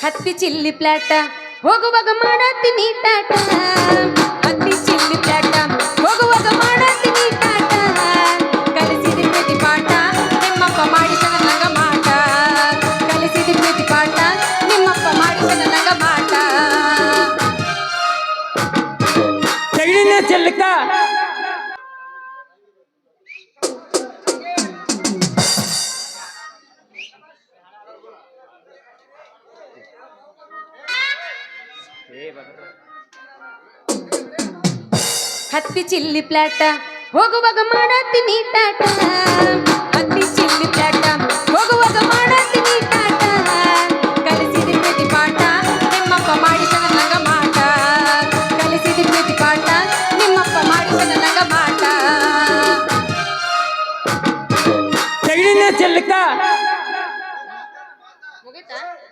ಹತ್ತಿ ಚಿಲ್ಲಿ ಪ್ಲಾಟ ಹೋಗುವಾಗ ಮಾಡತ್ತೀನಿ ಟಾಟ ಹತ್ತಿ ಚಿಲ್ಲಿ ಪ್ಲಾಟ ಹೋಗುವಾಗ ಮಾಡತ್ತೀನಿ ಟಾಟ ಕಲಿಸಿದ ಪ್ರೀತಿ ಪಾಠ ನಿಮ್ಮಪ್ಪ ಮಾಡಿದ ನನಗ ಮಾಟ ಕಲಿಸಿದ ಪ್ರೀತಿ ಪಾಠ ನಿಮ್ಮಪ್ಪ ಮಾಡಿದ ನನಗ ಮಾಟ ತೆಗಿನ ಚೆಲ್ಲಕ ಹತ್ತಿ ಚಿಲ್ಲಿ ಪ್ಲಾಟ ಹೋಗುವಾಗ ಮಾಡತ್ತೀನಿ ಟಾಟ ಹತ್ತಿ ಚಿಲ್ಲಿ ಪ್ಲಾಟ ಹೋಗುವಾಗ ಮಾಡತ್ತೀನಿ ಟಾಟ ಕಲಿಸಿದ ಪ್ರೀತಿ ಪಾಠ ನಿಮ್ಮಪ್ಪ ಮಾಡಿದ ನನಗ ಮಾಟ ಕಲಿಸಿದ ಪ್ರೀತಿ ಪಾಠ ನಿಮ್ಮಪ್ಪ ಮಾಡಿದ ನನಗ ಮಾಟ ತೆಗಿನ ಚೆಲ್ಲಕ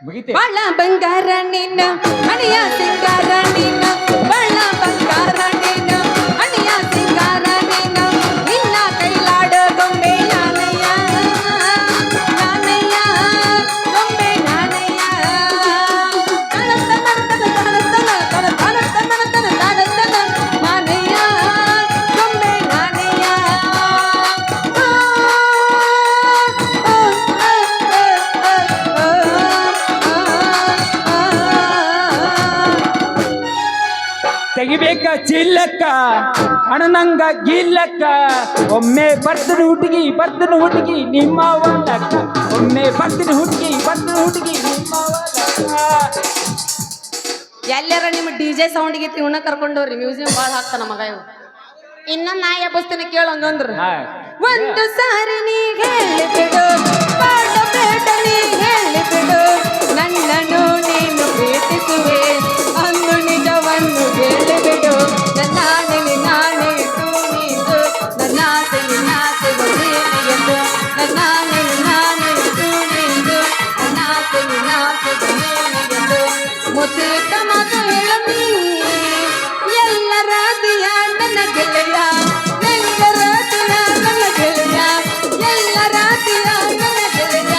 ಮುಗಿತೆ ಬಾಳ ಬಂಗಾರ ನೀನು ಹಣಿಯ ಸಿಂಗಾರ ನೀನು ಬಾಳ ಬಂಗಾರ ನೀನು ಹಣಿಯ ಸಿಂಗಾರ ನೀನು ನಿನ್ನ ಕೈಲಾಡ ಗೊಂಬೆ ನಾನಯ್ಯ ನಾನಯ್ಯ ಗೊಂಬೆ ನಾನಯ್ಯ ನಾನಯ್ಯ ಗೊಂಬೆ ನಾನಯ್ಯ ತೆಗಿಬೇಕ ಚಿಲ್ಲಕ್ಕ ಅಣ್ಣನಂಗ ಗಿಲ್ಲಕ್ಕ ಒಮ್ಮೆ ಬರ್ತೀನಿ ಹುಡುಗಿ ನಿಮ್ಮ ಹೊಲಕ್ಕ ಒಮ್ಮೆ ಬರ್ತೀನಿ ಹುಡುಗಿ ನಿಮ್ಮ ಹೊಲಕ್ಕ ಎಲ್ಲಾರ ನಿಮ್ಮ ಡಿಜೆ ಸೌಂಡ್ಗೆ ತಿವಣ ಕರ್ಕೊಂಡವ್ರಿ ಮ್ಯೂಸಿಯಂ ಭಾಳ ಹಾಕ್ತಾನ ಮಗ ಇವ್ ಇನ್ನೊಂದು ನಾ ಎಬ್ಬಸ್ತೀನಿ ಕೇಳಂಗಂದ್ರ ಒಂದು ಸಾರಿ ನೀ ಹೇಳಿಬಿಡು ಬಾಳ ಬೇಡ ನೀ ಹೇಳಿಬಿಡು ನನ್ನನ್ನು ನೀನು ಪ್ರೀತಿಸುವೆ ಅಂದು ನಿಜವನ್ನು ಹೇಳಿಬಿಡು ನನ್ನ ನಾನೇ ನೀನು ನನ್ನ ನಾಸೆ ಎಂದು ನನ್ನ ನಾನೇ ನೀನು ನನ್ನ ನಾಸೆ ಎಂದು ಮುತ್ತಿಟ್ಟ ಮಾತು ಹೇಳಮಿ ಎಲ್ಲರ ದಿಯ ನನ್ನ ಗೆಳೆಯ ಎಲ್ಲರ ದಿಯ ನನ್ನ ಗೆಳೆಯ ಎಲ್ಲರ ದಿಯ ನನ್ನ ಗೆಳೆಯ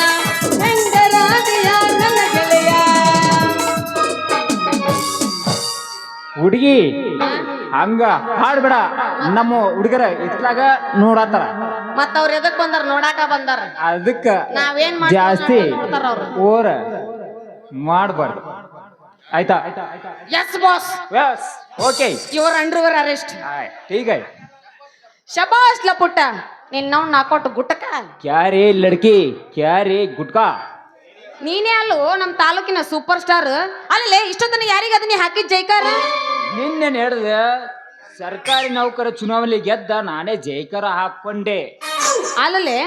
ಎಲ್ಲರ ದಿಯ ನನ್ನ ಗೆಳೆಯ ಹುಡುಗಿ ಹಂಗ ಹಾಡ್ಬೇಡ ನಮ್ಮ ಹುಡುಗರ ಇತ್ಲಾಗ ನೋಡತ್ತಾರ ಮತ್ತ ಅವ್ರ ಎದಕ್ ಬಂದಾರ ನೋಡಾಕ ಬಂದಾರ ಅದಕ್ಕ ನಾವೇನ್ ಜಾಸ್ತಿ ಮಾಡ್ತಾರ ಅವ್ರು ಓರ ಮಾಡ್ಬಾರ್ದು ಆಯ್ತಾ yes boss yes okay your underwear arrest ठीक है ಶಬಾಷ್ ಲಪುಟ್ಟ ನಿನ್ನವ್ ನಾಕೊಟ್ಟು ಗುಟ್ಟಕ क्या रे लड़की क्या रे गुटका ನೀನೇ ಅಲ್ಲೋ ನಮ್ ತಾಲೂಕಿನ ಸೂಪರ್ ಸ್ಟಾರ್ ಅಲ್ಲೇ ಇಷ್ಟೊತ್ತನ ಯಾರಿಗ ಅದನ್ನ ಹಾಕಿದ್ ಜೈಕಾರ ನಿನ್ನೆ ನಡೆದ ಸರ್ಕಾರಿ ನೌಕರ ಚುನಾವಣೆ ಗೆದ್ದ ನಾನೇ ಜೈಕರ ಹಾಕೊಂಡೆ ಅಲ್ಲೇ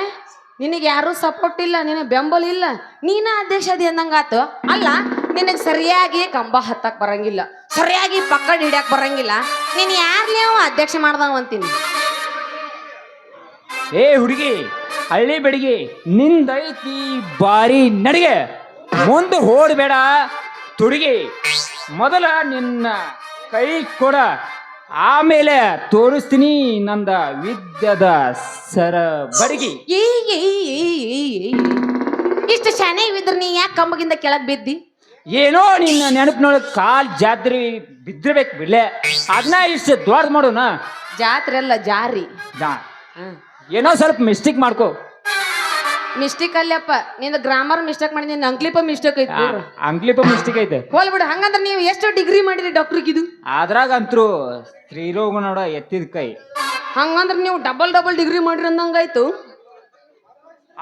ನಿನಗೆ ಯಾರು ಸಪೋರ್ಟ್ ಇಲ್ಲ ನಿನಗೆ ಬೆಂಬಲ ಇಲ್ಲ ನೀನ ಅಧ್ಯಕ್ಷ ಅದಿ ಅಂದಂಗಾತು ಅಲ್ಲ ನಿನಗೆ ಸರಿಯಾಗಿ ಕಂಬ ಹತ್ತಕ್ ಬರಂಗಿಲ್ಲ ಸರಿಯಾಗಿ ಪಕ್ಕಡ್ ಹಿಡಿಯಕ್ ಬರಂಗಿಲ್ಲ ನೀನ್ ಯಾರ್ಲೇ ಅಧ್ಯಕ್ಷ ಮಾಡ್ದಂಗ ಅಂತೀನಿ ಏ ಹುಡುಗಿ ಹಳ್ಳಿ ಬೆಡಿಗೆ ನಿಂದೈತಿ ಬಾರಿ ನಡಿಗೆ ಮುಂದೆ ಓಡಬೇಡ ತುಡುಗಿ ಮೊದಲ ನಿನ್ನ ಕೈ ಕೊಡ ಆಮೇಲೆ ತೋರಿಸ್ತೀನಿ ನಂದ ವಿದ್ಯದ ಸರ ಬಡಗಿ ಇಷ್ಟು ಶಾನೆ ಇದ್ರ ನೀ ಯಾಕೆ ಕಂಬಗಿಂದ ಕೆಳಗ್ ಬಿದ್ದಿ ಏನೋ ನಿನ್ನ ನೆನಪಿನೊಳಗೆ ಕಾಲ್ ಜಾತ್ರೆ ಬಿದ್ದಿರ್ಬೇಕು ಬಿಡ್ಲೆ ಅದನ್ನ ಇಷ್ಟು ದೊಡ್ಡ ಮಾಡೋಣ ಜಾತ್ರೆ ಅಲ್ಲ ಜಾರಿ ಏನೋ ಸ್ವಲ್ಪ ಮಿಸ್ಟೇಕ್ ಮಾಡ್ಕೋ ಮಿಸ್ಟೇಕ್ ಅಲ್ಲಪ್ಪ ನಿಂದ ಗ್ರಾಮರ್ ಮಿಸ್ಟೇಕ್ ಮಾಡಿ ನಿಂದ ಅಂಕ್ಲಿಪ ಮಿಸ್ಟೇಕ್ ಐತಿ ಅಂಗ್ಲಿಪ ಮಿಸ್ಟೇಕ್ ಐತೆ ಹೋಲ್ ಬಿಡು ಹಂಗಂದ್ರೆ ನೀವು ಎಷ್ಟು ಡಿಗ್ರಿ ಮಾಡಿರಿ ಡಾಕ್ಟರ್ಗಿದು ಅದ್ರಾಗ ಅಂತರೂ ಸ್ತ್ರೀರೋಗ ನೋಡ ಎತ್ತಿದ ಕೈ ಹಂಗಂದ್ರೆ ನೀವು ಡಬಲ್ ಡಿಗ್ರಿ ಮಾಡಿರಿ ಅಂದಂಗಾಯ್ತು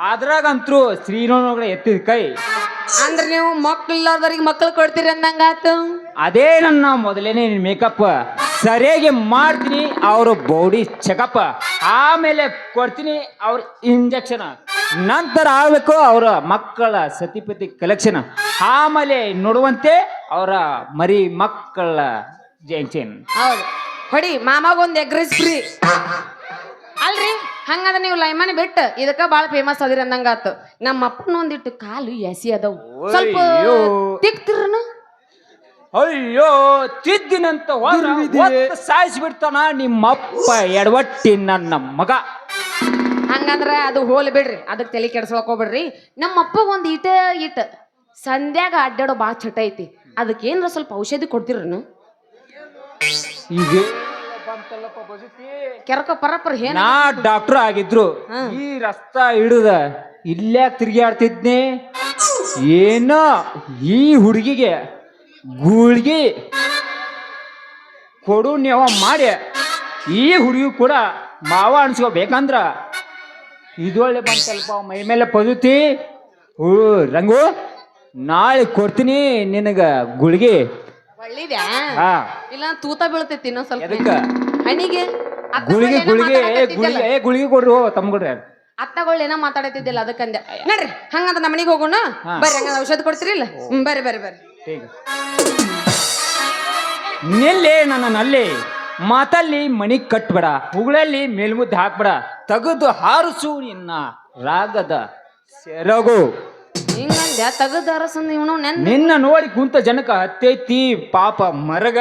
ಅದ್ರಾಗ ಅಂತರೂ ಸ್ತ್ರೀರೋಗ ಎತ್ತಿದ ಕೈ ಅಂದ್ರೆ ನೀವು ಮಕ್ಳಿಲ್ಲಾರ್ದವ್ರಿಗೆ ಮಕ್ಳು ಕೊಡ್ತೀರಿ ಅಂದಂಗಾಯ್ತು ಅದೇ ನನ್ನ ಮೊದಲೇನೆ ಮೇಕಪ್ ಸರಿಯಾಗಿ ಮಾಡ್ತೀನಿ ಅವ್ರ ಬಾಡಿ ಚೆಕಪ್ ಆಮೇಲೆ ಕೊಡ್ತೀನಿ ಅವ್ರ ಇಂಜೆಕ್ಷನ್ ನಂತರ ಆಗ್ಬೇಕು ಅವರ ಮಕ್ಕಳ ಸತಿಪತಿ ಕಲೆಕ್ಷನ್ ಆಮೇಲೆ ನೋಡುವಂತೆ ಅವರ ಮರಿ ಮಕ್ಕಳ ಜಂಕ್ಷನ್ ಹೌದು ಹೊಡಿ ಮಾಮಾಗೊಂದು ಎಗ್ ರೈಸ್ ಫ್ರೀ ಅಲ್ರಿ ಹಂಗಂದ್ರೆ ನೀವು ಲೈಮನ್ ಬಿಟ್ಟು ಇದಕ್ಕ ಬಾಳ ಫೇಮಸ್ ಅದಿರ ಅಂದಂಗಾತು ನಮ್ಮ ಅಪ್ಪನ ಒಂದಿಟ್ಟು ಕಾಲು ಎಸಿ ಅದಾವು ಸ್ವಲ್ಪ ತಿಕ್ತಿರನು ಅಯ್ಯೋ ತಿದ್ದಿನಂತ ಸಾಯಿಸಿ ಬಿಡ್ತಾನ ನಿಮ್ಮಪ್ಪ ಎಡವಟ್ಟಿ ನನ್ನ ಮಗ ಹಂಗಂದ್ರ ಅದು ಹೋಲ್ ಬಿಡ್ರಿ ಅದಕ್ಕೆ ತಲೆ ಕೆಡ್ಸ್ಕೊಕ್ ಹೋಗ್ಬಿಡ್ರಿ ನಮ್ಮ ಅಪ್ಪ ಒಂದ್ ಇಟ ಸಂಧ್ಯಾಗ ಅಡ್ಡಾಡೋ ಬಾ ಚಟ ಐತಿ ಅದಕ್ಕೇನ್ರ ಸ್ವಲ್ಪ ಔಷಧಿ ಕೊಡ್ತಿರನು ಈಗ ಕೆರಕ ಪರಪರ ಏನ ನಾ ಡಾಕ್ಟರ್ ಆಗಿದ್ರು ಈ ರಸ್ತಾ ಹಿಡುದ ಇಲ್ಯಾಕ್ ತಿರ್ಗಾಡ್ತಿದ್ನಿ ಏನೋ ಈ ಹುಡುಗಿಗೆ ಗೂಳ್ಗಿ ಕೊಡು ನೀವ ಮಾಡಿ ಈ ಹುಡುಗಿ ಕೂಡ ಮಾವ ಅನ್ಸ್ಕೋಬೇಕಂದ್ರ ಇದೊಳ್ಳೆ ಬಂತಲ್ಪ ಮೈ ಮೇಲೆ ಪದುತಿ ರಂಗು ನಾಳೆ ಕೊಡ್ತೀನಿ ನಿನಗ ಗುಳಿಗೆ ಒಳ್ಳಿದ್ಯಾ ಹಾ ಇಲ್ಲ ತೂತ ಬೀಳ್ತೈತಿ ಇನ್ನೊಂದ್ ಸ್ವಲ್ಪ ಎದಕ್ಕ ಹಣ್ಣಿಗೆ ಗುಳಿಗೆ ಗುಳಿಗೆ ಗುಳಿಗೆ ಗುಳಿಗೆ ಕೊಡ್ರಿ ತಮ್ಕೊಡ್ರಿ ಅತ್ತಗಳು ಏನೋ ಮಾತಾಡತಿದ್ದಿಲ್ಲ ಅದಕ್ಕಂದೆ ನಡ್ರಿ ಹಂಗಂತ ನಮ್ಮ ಮನೆಗೆ ಹೋಗೋಣ ಬರ್ರಿ ಹಂಗ ಔಷಧ ಕೊಡ್ತಿರಿಲ್ಲ ಬರ್ರಿ ಬರ್ರಿ ಬರ್ರಿ ನಿಲ್ಲೆ ನನ್ನ ನಲ್ಲಿ ಮಾತಲ್ಲಿ ಮಣಿ ಕಟ್ಬೇಡ ಹುಗಳಲ್ಲಿ ಮೇಲ್ಮುದ್ದೆ ಹಾಕ್ಬೇಡ ತೆಗೆದು ಹಾರಿಸು ನಿನ್ನ ರಾಗದ ಸೆರಗು ಹಿಂಗಂದ್ಯ ತಗದ ಅರಸಂದ ಇವನು ನಿನ್ನ ನೋಡಿ ಕುಂತ ಜನಕ ಹತ್ತೈತಿ ಪಾಪ ಮರಗ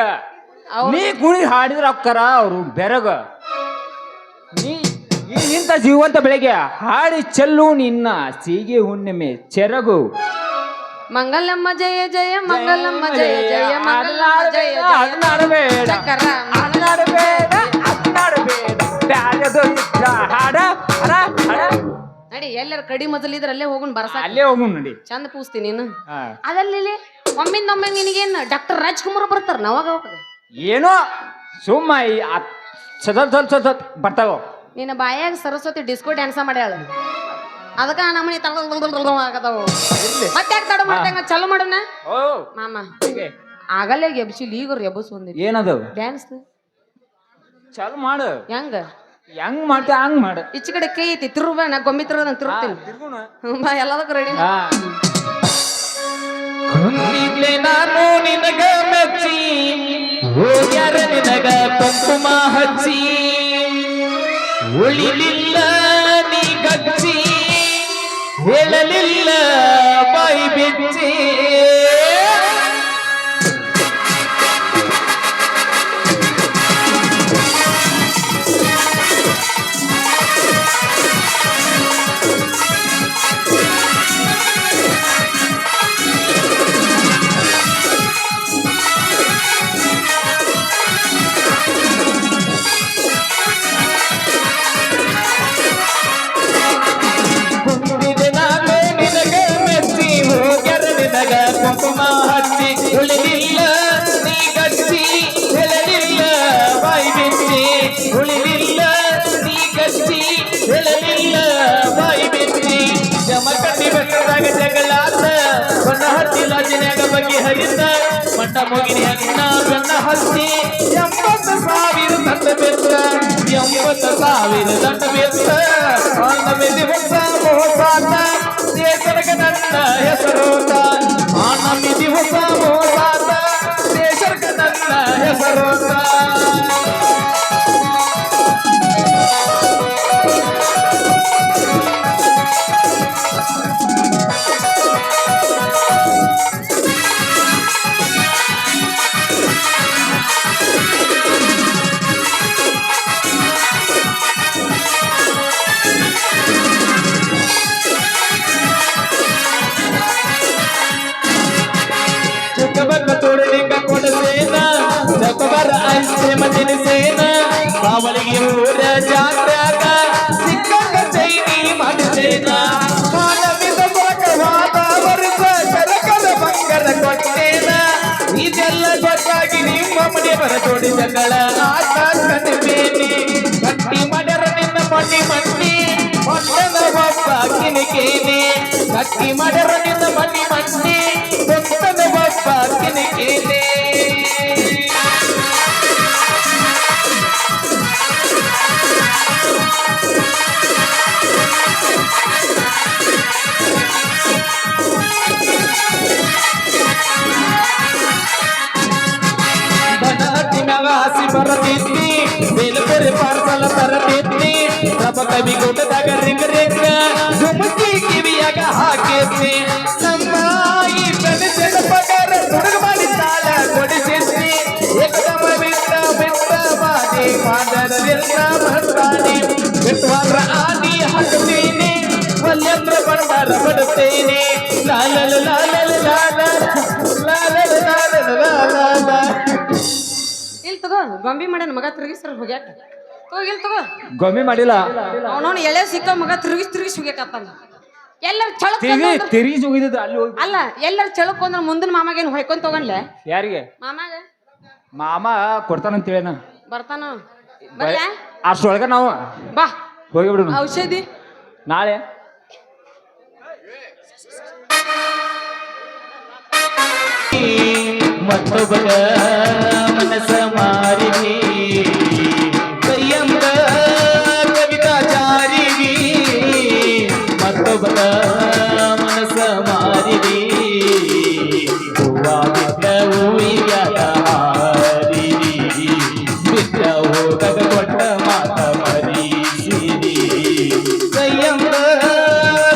ನೀ ಕುಣಿ ಹಾಡಿದ್ರ ಅಕ್ಕರ ಅವರು ಬೆರಗ ನೀ ನಿಂತ ಜೀವಂತ ಬೆಳಗ್ಗೆ ಹಾಡಿ ಚೆಲ್ಲು ನಿನ್ನ ಸೀಗೆ ಹುಣ್ಣಿಮೆ ಚೆರಗು ಮಂಗಲಮ್ಮ ಜಯ ಜಯ ಮಂಗಲಮ್ಮ ಜಯ ಜಯ ಮಂಗಲಮ್ಮ ಜಯ ಜಯ ಹದಿನಾಡಬೇಡ ಹದಿನಾಡಬೇಡ ಹಾಡ ಹಡ ಹಡ ನಡಿ ಎಲ್ಲರ ಕಡಿ ಮೊದಲಿದ್ರ ಅಲ್ಲೇ ಹೋಗುನ್ ಬರ್ಸ ಅಲ್ಲೇ ಹೋಗು ನಡಿ ಚಂದ ಪೂಸ್ತೀನಿ ನೀನು ಅದಲ್ಲಿ ಒಮ್ಮಿಂದೊಮ್ಮೆ ನಿನಗೇನು ಡಾಕ್ಟರ್ ರಾಜ್ಕುಮಾರ್ ಬರ್ತಾರ ನಾವಾಗ ಅವಾಗ ಏನೋ ಸುಮ್ಮ ಸದತ್ ಬರ್ತಾವ ನಿನ್ನ ಬಾಯಾಗ ಸರಸ್ವತಿ ಡಿಸ್ಕೋ ಡ್ಯಾನ್ಸ ಮಾಡ್ಯಾಳ ಅದಕ್ಕ ನಮ್ಮನಿ ಆಗತಾವ ಮತ್ತೆ ತಡ ಮಾಡ್ತಂಗ ಚಲೋ ಮಾಡೋಣ ಓ ಮಾಮ ಆಗಲೇ ಎಬ್ಸಿಲ್ ಈಗ ಎಬ್ಬಸ್ ಒಂದಿ ಏನದು ಡ್ಯಾನ್ಸ್ ಚಾಲು ಮಾಡು ಹೆಂಗ ಹೆಂಗ್ ಮಾಡ್ತಿ ಹಂಗ್ ಮಾಡು ಈಚೆ ಕಡೆ ಕೈ ಐತಿ ತಿರುಬ ನಾ ಗೊಂಬಿ ತಿರುಗ ನಾನು ತಿರುಗ್ತೀನಿ ಬಾ ಎಲ್ಲದಕ್ಕೂ ರೆಡಿ ನಾನು ನಿನಗ ಮೆಚ್ಚಿ ಹೋಗ್ಯಾರ ನಿನಗ ಕುಂಕುಮ ಹಚ್ಚಿ ಉಳಿಲಿಲ್ಲ ನೀ ಗಚ್ಚಿ ಹೇಳಲಿಲ್ಲ ಬಾಯಿ ಬಿಚ್ಚಿ ಕುಂಕುಮ ಹಚ್ಚಿ ಉಳಿಲಿಲ್ಲ ನೀ ಗಚ್ಚಿ ಹೇಳಲಿಲ್ಲ ಬಾಯಿ ಬಿಚ್ಚಿ ಉಳಿಲಿಲ್ಲ ನೀ ಗಚ್ಚಿ ಹೇಳಲಿಲ್ಲ ಬಾಯಿ ಬಿಚ್ಚಿ ಜಮಕಟ್ಟಿ ಬೆಟ್ಟದಾಗ ಜಗಳಾತ ಬಣ್ಣ ಹಚ್ಚಿ ಲಾಜಿನ್ಯಾಗ ಬಗೆ ಹರಿತ ಮಟ್ಟ ಮುಗಿನಿ ಅನ್ನ ಬಣ್ಣ ಹಚ್ಚಿ 70,000 ದಂಡ ಬೆತ್ತ 70,000 ದಂಡ ಬೆತ್ತ ಅನ್ನ ಬೆದಿ ಹೊಸ ಮೋಸಾಟ ದೇಶರಗ ನನ್ನ ಹೆಸರೋಟ ಆನಮಿ ದಿವಸ ಮೋಸಾದ ದೇಶರ್ಗ ನನ್ನ ಹೆಸರೋಟ ಬಾವಳಿಗೆ ಊರ ಜಾತ್ರಾಗ ಸಿಕ್ಕಂಗ ಚೈನಿ ಮಾಡಿಸೇನ ಮಾನವಿದ ಬರಕವಾದ ವರ್ಷ ಕರಕದ ಬಂಗಾರ ಕೊಟ್ಟೇನ ಇದೆಲ್ಲ ಗೊತ್ತಾಗಿ ನಿಮ್ಮ ಮನೆಯವರ ಜೋಡಿ ಜಗಳ ಆಟ ಕಣಿಬೇನಿ ಗಟ್ಟಿ ಮಾಡ್ಯಾರ ನಿನ್ನ ಮಣ್ಣಿ ಮಣ್ಣಿ ಮೊಟ್ಟನ ಒಬ್ಬ ಕಿನಿಕೇನಿ ಗಟ್ಟಿ ಮಾಡ್ಯಾರ ನಿನ್ನ ಮಣ್ಣಿ ಮಣ್ಣಿ ಮೊಟ್ಟನ ಒಬ್ಬ ಕಿನಿಕೇನಿ ಹಸಿ ಬರತಿದ್ನಿ ಬೇರೆ ಬೇರೆ ಪಾರ್ಸಲ ತರತಿದ್ನಿ ಸಬ ಕವಿ ಗುಡ್ಡದಾಗ ರಿಂಗ್ ರಿಂಗ್ ಜುಮುಕಿ ಕಿವಿಯಾಗ ಹಾಕಿದ್ನಿ ನಮ್ಮ ಈ ಬೆಳೆಸಿದ ಪಗಾರ ಹುಡುಗ ಮಾಡಿ ಸಾಲ ಕೊಡಿಸಿದ್ನಿ ಏಕದಮ ಬಿಟ್ಟ ಮಾಡಿ ಮಾಡಲಿಲ್ಲ ಬರ್ತಾನೆ ಬಿಟ್ಟವಾರ ಆದಿ ಹಾಕ್ತೀನಿ ವಲ್ಯಂದ್ರ ಬಂಡಾರ ಬಡುತ್ತೇನೆ ಲಾಲಲ ಲಾಲಲ ಗೊಂಬಿ ಮಾಡ್ಯಾನ ಮಗ ತಿರುಗಿಸ್ರ ಹೋಗ್ಯಾಕ ಹೋಗಿಲ್ ತಗೋ ಗೊಮ್ಮಿ ಮಾಡಿಲ್ಲ ಅವನವನು ಎಳೆ ಸಿಕ್ಕ ಮಗ ತಿರುಗಿಸ್ ಹೋಗ್ಯಾಕತ್ತಾನ ಎಲ್ಲರ ಚಳಕ್ ತಿರುಗಿ ಹೋಗಿದ್ದು ಅಲ್ಲಿ ಹೋಗಿ ಅಲ್ಲ ಎಲ್ಲರ ಚಳಕ್ ಮುಂದಿನ ಮಾಮಾಗೇನು ಹೊಯ್ಕೊಂತ ತಗೊಂಡ್ಲೆ ಯಾರಿಗೆ ಮಾಮಾಗ ಮಾಮ ಕೊಡ್ತಾನಂತ ಹೇಳೇನ ಬರ್ತಾನ ಬರ್ಲ್ಯಾ ಅಷ್ಟೊಳಗ ನಾವು ಬಾ ಹೋಗಿಬಿಡು ಔಷಧಿ ನಾಳೆ ಮತ್ತೊಬ್ಬರ ಮನಸ ಮಾರಿನಿ ಕೈಯಂಗ ಕವಿತಾಚಾರಿನಿ ಮತ್ತೊಬ್ಬರ ಮನಸ ಮಾರಿನಿ ಹೂವ ಬಿಟ್ಟ ಹೂವಿಗ್ಯಾಕ ಹಾರಿನಿ ಬಿಟ್ಟ ಹೋಗದ ಕೊಟ್ಟ ಮಾತ ಮರೀಸಿರಿ ಕೈಯಂಗ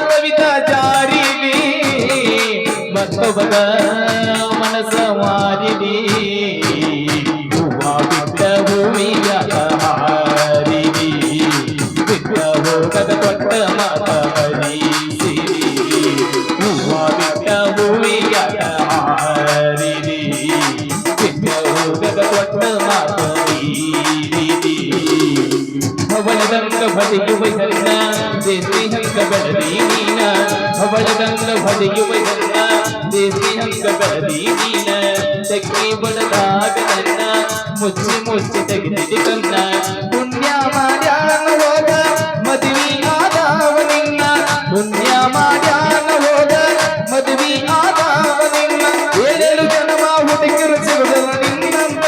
ಕವಿತಾಚಾರಿನಿ ಮತ್ತೊಬ್ಬರ ಮನಸ ಮಾರಿನಿ ಹೂವ ಬಿಟ್ಟ ಭೂಮಿಯಾಗ ಹಾರಿನಿ ಬಿಟ್ಟ ಹೋಗದ ಕೊಟ್ಟ ಮಾತ ಮರೀಸಿರಿ ಹೂವ ಬಿಟ್ಟ ಭೂಮಿಯಾಗ ಹಾರಿನಿ ಬಿಟ್ಟ ಹೋಗದ ಕೊಟ್ಟ ಮಾತ ಮರೀರಿನಿ ಅವಳದಂಗ ಬದಿಯುವ ಸಣ್ಣ ದೇಸಿ ಹಂಗ ಬೆಳದಿ ನೀನ ಅವಳದಂಗ ಬದಿಯುವ ಸಣ್ಣ ದೇಸಿ ಹಂಗ ಬೆಳದಿ ನೀನ ತೆಕ್ಕಿ ಬಡದಾಗ ನನ್ನ ಮುಚ್ಚಿ ಮುಚ್ಚಿ ತೆಗೆದಿದೆ ಕನ್ನ ಪುಣ್ಯ ಮಾಡ್ಯಾನ ಹೋಗ ಮದುವೆ ಆದಾವ ನಿನ್ನ ಪುಣ್ಯ ಮಾಡ್ಯಾನ ಹೋಗ ಮದುವೆ ಆದಾವ ನಿನ್ನ ಏಳೇಳು ಜನ್ಮ ಹುಡುಗಿರು ಸಿಗುದಲ್ಲ ನಿನ್ನಂತ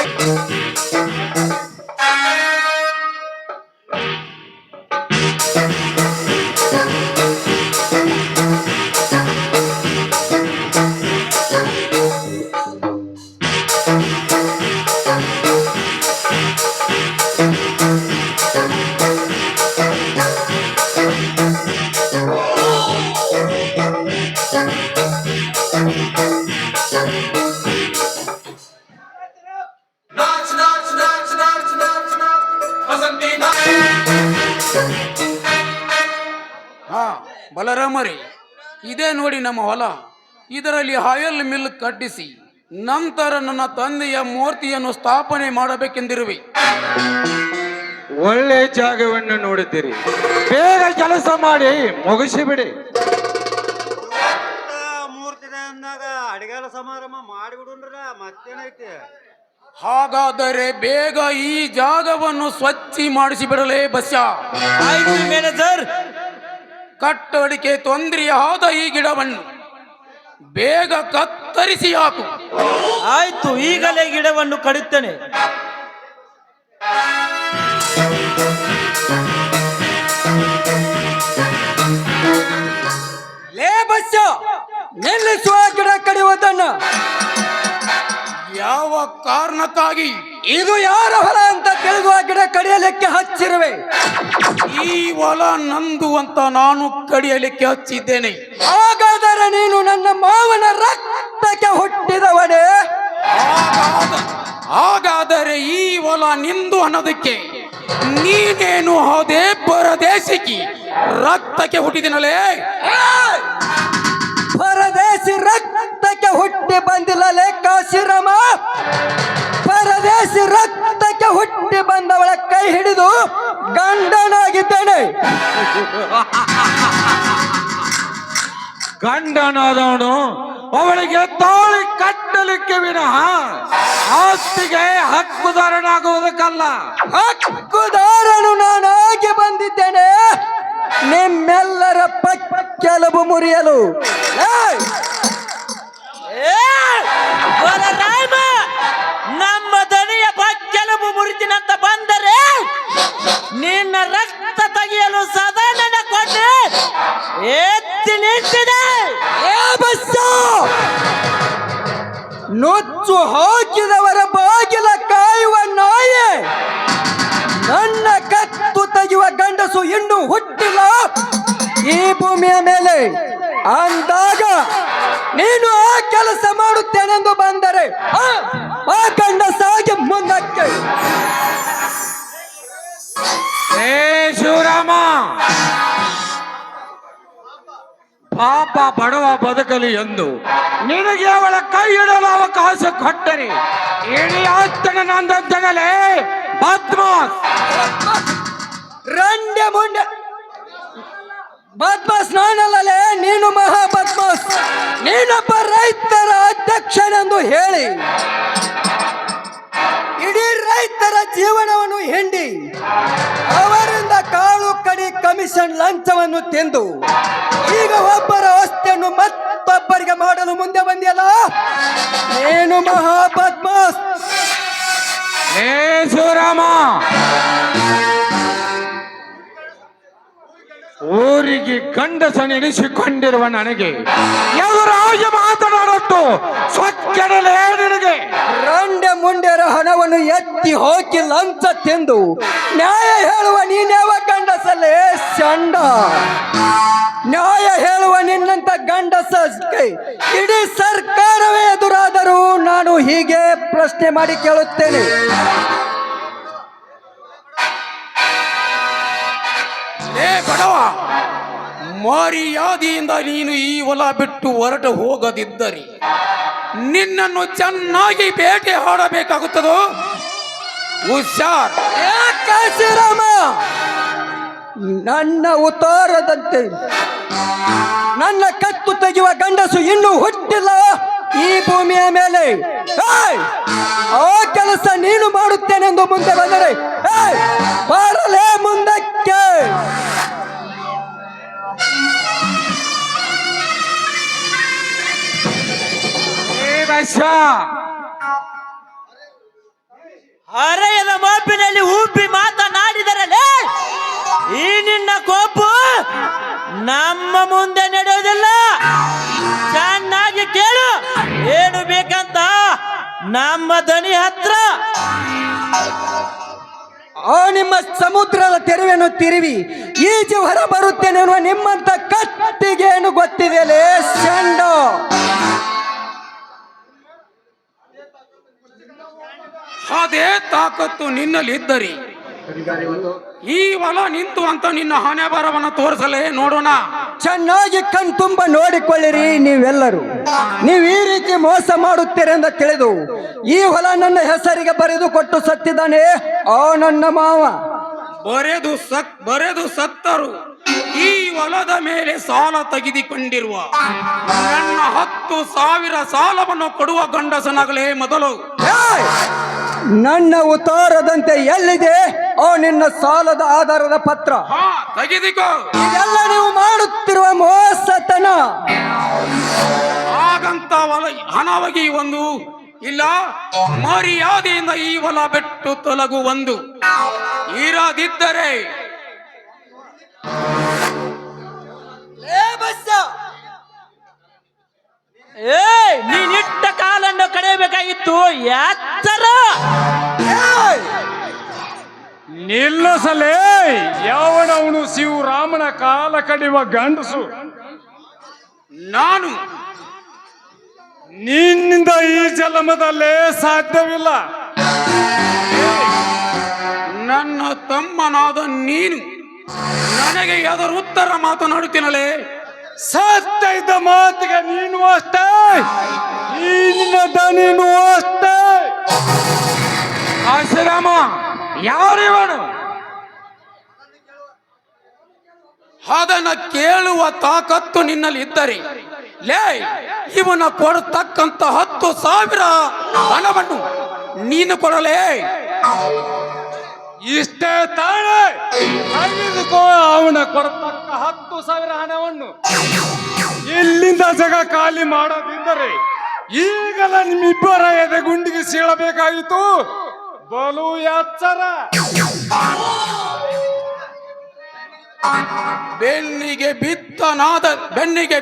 ಹಾ ಬಲರಾಮರೇ ಇದೇ ನೋಡಿ ನಮ್ಮ ಹೊಲ ಇದರಲ್ಲಿ ಹಾಯಲ್ ಮಿಲ್ ಕಟ್ಟಿಸಿ ನಂತರ ನನ್ನ ತಂದೆಯ ಮೂರ್ತಿಯನ್ನು ಸ್ಥಾಪನೆ ಮಾಡಬೇಕೆಂದಿರುವೆ ಒಳ್ಳೆ ಜಾಗವನ್ನು ನೋಡಿದ್ದೀರಿ ಬೇಗ ಕೆಲಸ ಮಾಡಿ ಮುಗಿಸಿಬಿಡಿ ಮೂರ್ತಿದೆ ಅಂದಾಗ ಅಡಿಗೆಲ ಸಮಾರಂಭ ಮಾಡಿಬಿಡುನ್ರ ಮತ್ತೇನೈತಿ ಹಾಗಾದರೆ ಬೇಗ ಈ ಜಾಗವನ್ನು ಸ್ವಚ್ಛ ಮಾಡಿಸಿ ಬಿಡಲೇ ಬಸ್ಯ ಆಯ್ತು ಮ್ಯಾನೇಜರ್ ಕಟ್ಟಡಿಕೆ ತೊಂದರೆಯಾದ ಈ ಗಿಡವನ್ನು ಬೇಗ ಕತ್ತರಿಸಿ ಹಾಕು ಆಯ್ತು ಈಗಲೇ ಗಿಡವನ್ನು ಕಡಿತೇನೆ ಲೇ ಬಸ್ಸ ನಿಲ್ಲಿಸುವ ಗಿಡ ಕಡಿಯುವುದನ್ನ ಯಾವ ಕಾರಣಕ್ಕಾಗಿ ಇದು ಯಾರ ಹೊಲ ಅಂತ ತಿಳಿದುವ ಗಿಡ ಕಡಿಯಲಿಕ್ಕೆ ಹಚ್ಚಿರುವೆ ಈ ಹೊಲ ನಂದು ಅಂತ ನಾನು ಕಡಿಯಲಿಕ್ಕೆ ಹಚ್ಚಿದ್ದೇನೆ ಹಾಗಾದರೆ ನೀನು ನನ್ನ ಮಾವನ ರಕ್ತಕ್ಕೆ ಹುಟ್ಟಿದವನೇ ಹಾಗಾದರೆ ಈ ಹೊಲ ನಿಂದು ಅನ್ನೋದಕ್ಕೆ ನೀನೇನು ಹೋದೆ ಪರದೇಶಿಕಿ ರಕ್ತಕ್ಕೆ ಹುಟ್ಟಿದಿನಲೇ ಪರದೇಶಿ ರಕ್ತಕ್ಕೆ ಹುಟ್ಟಿ ಬಂದಿಲ್ಲಲೇ ಕಾಶಿರಾಮ ಪರದೇಶಿ ರಕ್ತಕ್ಕೆ ಹುಟ್ಟಿ ಬಂದವಳ ಕೈ ಹಿಡಿದು ಗಂಡನಾಗಿದ್ದೇನೆ ಗಂಡನಾದವನು ಅವಳಿಗೆ ತಾಳಿ ಕಟ್ಟಲಿಕ್ಕೆ ವಿನಃ ಆಸ್ತಿಗೆ ಹಕ್ಕುದಾರನಾಗುವುದಕ್ಕಲ್ಲ ಹಕ್ಕುದಾರನು ನಾನಾಗಿ ಬಂದಿದ್ದೇನೆ ನಿಮ್ಮೆಲ್ಲರ ಪಕ್ಕೆಲುಬು ಮುರಿಯಲು ನಮ್ಮ ದನಿಯ ಕೆಲವು ಮುರಿತಿನಂತ ಬಂದರೆ ನಿನ್ನ ರಕ್ತ ತೆಗೆಯಲು ಸದಾ ನನ್ನ ಕೊಟ್ಟೆ ಎತ್ತಿ ನಿಂತಿದೆ ನುಚ್ಚು ಹಾಕಿದವರ ಬಾಗಿಲ ಕಾಯುವ ನಾಯಿ ನನ್ನ ಕತ್ತು ತೆಗೆಯುವ ಗಂಡಸು ಇನ್ನೂ ಹುಟ್ಟಿಲ್ಲ ಈ ಭೂಮಿಯ ಮೇಲೆ ಅಂದಾಗ ನೀನು ಆ ಕೆಲಸ ಮಾಡುತ್ತೇನೆಂದು ಬಂದರೆ ಆ ಗಂಡಸಾಗಿ ಮುಂದಕ್ಕೆ ಏ ಶಿವರಾಮ ಪಾಪ ಬಡವ ಬದುಕಲಿ ಎಂದು ನಿನಗೆ ಅವಳ ಕೈ ಇಡಲು ಅವಕಾಶ ಕೊಟ್ಟರೆ ಇಡೀ ಆಸ್ತನ ನಂದನಲೇ ಬದ್ಮಾಸ್. ರಂಡೆ ಮುಂಡೆ ಬದ್ಮಾಸ್ ನಾನಲ್ಲಲೇ, ನೀನು ಮಹಾ ಬದ್ಮಾಸ್. ನೀನೊಬ್ಬ ರೈತರ ಅಧ್ಯಕ್ಷನೆಂದು ಹೇಳಿ ಇಡೀ ರೈತರ ಜೀವನವನ್ನು ಹಿಂಡಿ ಅವರಿಂದ ಕಾಳು ಕಡಿ ಕಮಿಷನ್ ಲಂಚವನ್ನು ತಿಂದು ಈಗ ಒಬ್ಬರ ಆಸ್ತಿಯನ್ನು ಮತ್ತೊಬ್ಬರಿಗೆ ಮಾಡಲು ಮುಂದೆ ಬಂದಿಯಲ್ಲ, ನೀನು ಮಹಾ ಬದ್ಮಾಸ್. ಏ ಶಿವರಾಮ, ಊರಿಗೆ ಗಂಡಸನೆನಿಸಿಕೊಂಡಿರುವ ನನಗೆ ಎದುರಾಗಿ ಮಾತನಾಡಟ್ಟು ಸ್ವಚ್ಛಡಲೇ ನಿನಗೆ. ರಂಡೆ ಮುಂಡೆರ ಹಣವನ್ನು ಎತ್ತಿ ಹೋಗಿ ಲಂಚ ತಿಂದು ನ್ಯಾಯ ಹೇಳುವ ನೀನ್ಯಾವ ಗಂಡಸಲ್ಲೇ ಚಂಡ. ನ್ಯಾಯ ಹೇಳುವ ನಿನ್ನಂತ ಗಂಡಸಕ್ಕೆ ಇಡೀ ಸರ್ಕಾರವೇ ಎದುರಾದರೂ ನಾನು ಹೀಗೆ ಪ್ರಶ್ನೆ ಮಾಡಿ ಕೇಳುತ್ತೇನೆ, ಏ ಬಡವ, ಮರ್ಯಾದೆಯಿಂದ ನೀನು ಈ ಹೊಲ ಬಿಟ್ಟು ಹೊರಟು ಹೋಗದಿದ್ದರೆ ನಿನ್ನನ್ನು ಚೆನ್ನಾಗಿ ಬೇಟೆ ಆಡಬೇಕಾಗುತ್ತದೋ. ಹುಷಾರ್. ಶ್ರೀರಾಮ, ನನ್ನ ಉತ್ತಾರದಂತೆ ನನ್ನ ಕತ್ತು ತೆಗೆಯುವ ಗಂಡಸು ಇನ್ನೂ ಹುಟ್ಟಿಲ್ಲ ಈ ಭೂಮಿಯ ಮೇಲೆ. ಆ ಕೆಲಸ ನೀನು ಮಾಡುತ್ತೇನೆಂದು ಮುಂದೆ ಬಂದರೆ ಬರಲೇ ಮುಂದಕ್ಕೆ. ಹರೆಯದ ಮಾಪಿನಲ್ಲಿ ಉಬ್ಬಿ ಮಾತನಾಡಿದರಲೇ ಈ ನಿನ್ನ ಕೋಪು ನಮ್ಮ ಮುಂದೆ ನಡೆಯುವುದಿಲ್ಲ. ಚೆನ್ನಾಗಿ ಕೇಳು, ಏನು ಬೇಕಂತ ನಮ್ಮ ದನಿ ಹತ್ರ. ಆ ನಿಮ್ಮ ಸಮುದ್ರದ ತೆರುವೆಯನ್ನು ತಿರುವಿ ಈಜು ಹೊರ ಬರುತ್ತೇನೆ ಅನ್ನುವ ನಿಮ್ಮಂತ ಕತ್ತಿಗೆ ಏನು ಗೊತ್ತಿದೆಯಲೇ ಚಂಡ. ಅದೇ ತಾಕತ್ತು ನಿನ್ನಲ್ಲಿ ಇದ್ದರೆ ಈ ಹೊಲ ನಿಂತು ಅಂತ ನಿನ್ನ ಹಣೆ ಬರವನ್ನ ತೋರಿಸಲೇ ನೋಡೋಣ. ಚೆನ್ನಾಗಿ ಕಣ್ತುಂಬ ನೋಡಿಕೊಳ್ಳಿರಿ ನೀವೆಲ್ಲರೂ. ನೀವು ಈ ರೀತಿ ಮೋಸ ಮಾಡುತ್ತೀರೆಂದ ತಿಳಿದು ಈ ಹೊಲ ನನ್ನ ಹೆಸರಿಗೆ ಬರೆದು ಕೊಟ್ಟು ಸತ್ತಿದ್ದಾನೆ ಆ ನನ್ನ ಮಾವ. ಬರೆದು ಸತ್ತರು ಈ ಹೊಲದ ಮೇಲೆ ಸಾಲ ತೆಗೆದುಕೊಂಡಿರುವ ನನ್ನ 10,000 ಸಾಲವನ್ನು ಕೊಡುವ ಗಂಡಸನಾಗಲೇ ಮೊದಲು. ನನ್ನ ಉತ್ತಾರದಂತೆ ಎಲ್ಲಿದೆ ಆ ನಿನ್ನ ಸಾಲದ ಆಧಾರದ ಪತ್ರ? ತೆಗೆದುಕೋ. ಇದೆಲ್ಲ ನೀವು ಮಾಡುತ್ತಿರುವ ಮೋಸತನ. ಹಾಗಂತ ಹಣವಾಗಿ ಒಂದು ಇಲ್ಲ, ಮರ್ಯಾದೆಯಿಂದ ಈ ಹೊಲ ಬಿಟ್ಟು ತೊಲಗು ಒಂದು. ಇರದಿದ್ದರೆ ನೀನಿಟ್ಟ ಕಾಲನ್ನು ಕಳೆಯಬೇಕಾಗಿತ್ತು. ಎತ್ತರ ನಿಲ್ಲಿಸಲೇ ಯಾವನವನು ಶಿವರಾಮನ ಕಾಲ ಕಡಿಯುವ ಗಂಡಸು. ನಾನು ನಿನ್ನಿಂದ ಈ ಜನ್ಮದಲ್ಲೇ ಸಾಧ್ಯವಿಲ್ಲ. ನನ್ನ ತಮ್ಮನಾದ ನೀನು ನನಗೆ ಅದರ ಉತ್ತರ ಮಾತನಾಡುತ್ತೀನಲೇ. ಸತ್ಯ ಇದ್ದ ಮಾತಿಗೆ ನೀನು ಅಷ್ಟೇ, ಈ ನಿನ್ನ ನೀನು ಅಷ್ಟೇ. ಶ್ರೀರಾಮ, ಯಾರಿವನು? ಅದನ್ನ ಕೇಳುವ ತಾಕತ್ತು ನಿನ್ನಲ್ಲಿ ಇದ್ದರೆ ಲೇ, ಇವನ ಕೊಡತಕ್ಕಂತ 10,000 ಹಣವನ್ನು ನೀನು ಕೊಡಲೇ. ಇಷ್ಟೇ ತಾಳೆ ತೆಗೆದುಕೋ ಅವನ ಕೊಡತಕ್ಕ 10,000 ಹಣವನ್ನು. ಇಲ್ಲಿಂದ ಜಗ ಖಾಲಿ ಮಾಡೋದಿದ್ದರೆ ಈಗಲ ನಿಮ್ಮಿಬ್ಬರ ಎದೆಗುಂಡಿಗೆ ಸೀಳಬೇಕಾಯಿತು. ಬಲು ಎಚ್ಚರ. ಬೆನ್ನಿಗೆ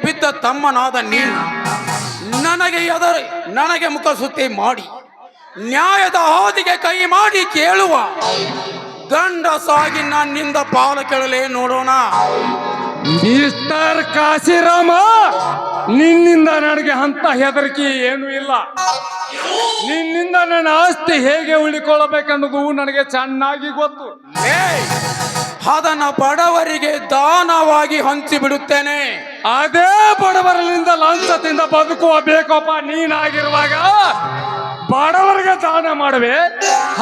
ಬಿದ್ದ ತಮ್ಮನಾದ ನೀನು ನನಗೆ ಮುಖಸುತ್ತಿ ಮಾಡಿ ನ್ಯಾಯದ ಹಾದಿಗೆ ಕೈ ಮಾಡಿ ಕೇಳುವ ಗಂಡಸಾಗಿ ನನ್ನಿಂದ ಪಾಲು ಕೇಳಲೇ ನೋಡೋಣ. ಮಿಸ್ಟರ್ ಕಾಶಿರಾಮ, ನಿನ್ನಿಂದ ನನಗೆ ಅಂತ ಹೆದರಿಕೆ ಏನೂ ಇಲ್ಲ. ನಿನ್ನಿಂದ ನನ್ನ ಆಸ್ತಿ ಹೇಗೆ ಉಳಿಕೊಳ್ಳಬೇಕೆನ್ನುವುದು ನನಗೆ ಚೆನ್ನಾಗಿ ಗೊತ್ತು. ಅದನ್ನ ಬಡವರಿಗೆ ದಾನವಾಗಿ ಹಂಚಿ ಬಿಡುತ್ತೇನೆ. ಅದೇ ಬಡವರಲಿಂದ ಲಂಚದಿಂದ ಬದುಕುವ ಬೇಕಪ್ಪ ನೀನಾಗಿರುವಾಗ ಬಡವರಿಗೆ ದಾನ ಮಾಡುವೆ.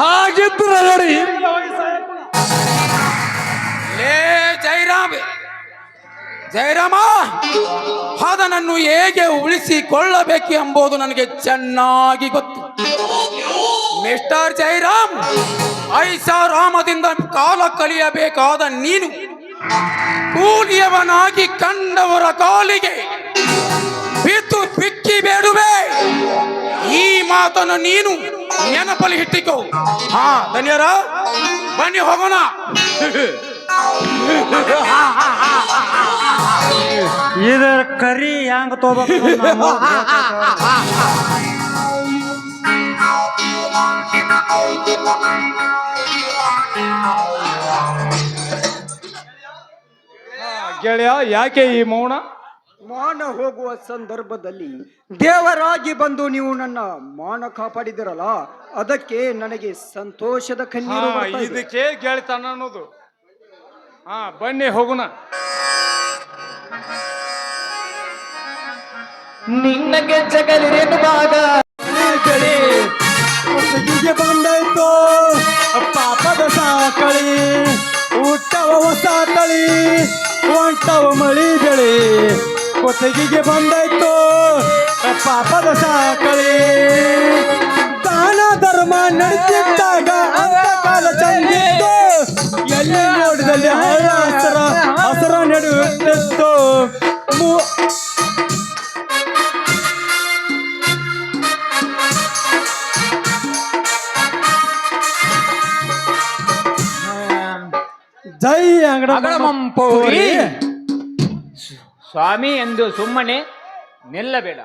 ಹಾಗಿದ್ರೆ ನೋಡಿ ಲೇ ಜಯರಾಮ, ಅದನನ್ನು ಹೇಗೆ ಉಳಿಸಿಕೊಳ್ಳಬೇಕು ಎಂಬುದು ನನಗೆ ಚೆನ್ನಾಗಿ ಗೊತ್ತು. ಮಿಸ್ಟರ್ ಜಯರಾಮ್, ಐಷಾರಾಮದಿಂದ ಕಾಲ ಕಲಿಯಬೇಕಾದ ನೀನು ಕೂಲಿಯವನಾಗಿ ಕಂಡವರ ಕಾಲಿಗೆ ಬಿದ್ದು ಬಿಕ್ಕಿ ಬೇಡುವೆ. ಈ ಮಾತನ್ನು ನೀನು ನೆನಪಲ್ಲಿ ಇಟ್ಟಿಕೋ. ಹಾ ಧನ್ಯರ, ಬನ್ನಿ ಹೋಗೋಣ. ಇದರ ಕರಿ ಹೆಂಗ ತಗೋಬೇಕು? ಗೆಳೆಯ, ಯಾಕೆ ಈ ಮೌನ? ಮಾನ ಹೋಗುವ ಸಂದರ್ಭದಲ್ಲಿ ದೇವರಾಗಿ ಬಂದು ನೀವು ನನ್ನ ಮಾನ ಕಾಪಾಡಿದಿರಲ್ಲ, ಅದಕ್ಕೆ ನನಗೆ ಸಂತೋಷದ ಕಣ್ಣೀರು ಬರ್ತಾ ಇದೆ. ಇದಕ್ಕೆ ಗೆಳೆತನ ಅನ್ನೋದು. ಬನ್ನಿ ಹೋಗೋಣ. ನಿನ್ನಗೆ ಜಗಲಿರೆನುವಾಗ ಹೊಸಗಿಗೆ ಬಂದಾಯ್ತು ಪಾಪದ ಸಾಕಳಿ, ಊಟವ ಹೊಸ ತಳಿ, ಹೊಂಟವ ಮಳಿ ಬೆಳಿ. ಹೊಸಗಿಗೆ ಬಂದಾಯ್ತು ಪಾಪದ ಸಾಕಳಿ, ದಾನ ಧರ್ಮ ನಡೆಸಿದ್ದಾಗ ಅಂತ ಕಾಲ ಚಂದಿತ್ತು. ಎಲ್ಲಿ ನೋಡಿದಲ್ಲಿ ಹಸರ ನಡೆಯುತ್ತಿತ್ತು. ಜೈ ಅಗಡಮಂಪೋರಿ ಸ್ವಾಮಿ ಎಂದು ಸುಮ್ಮನೆ ನಿಲ್ಲಬೇಡ.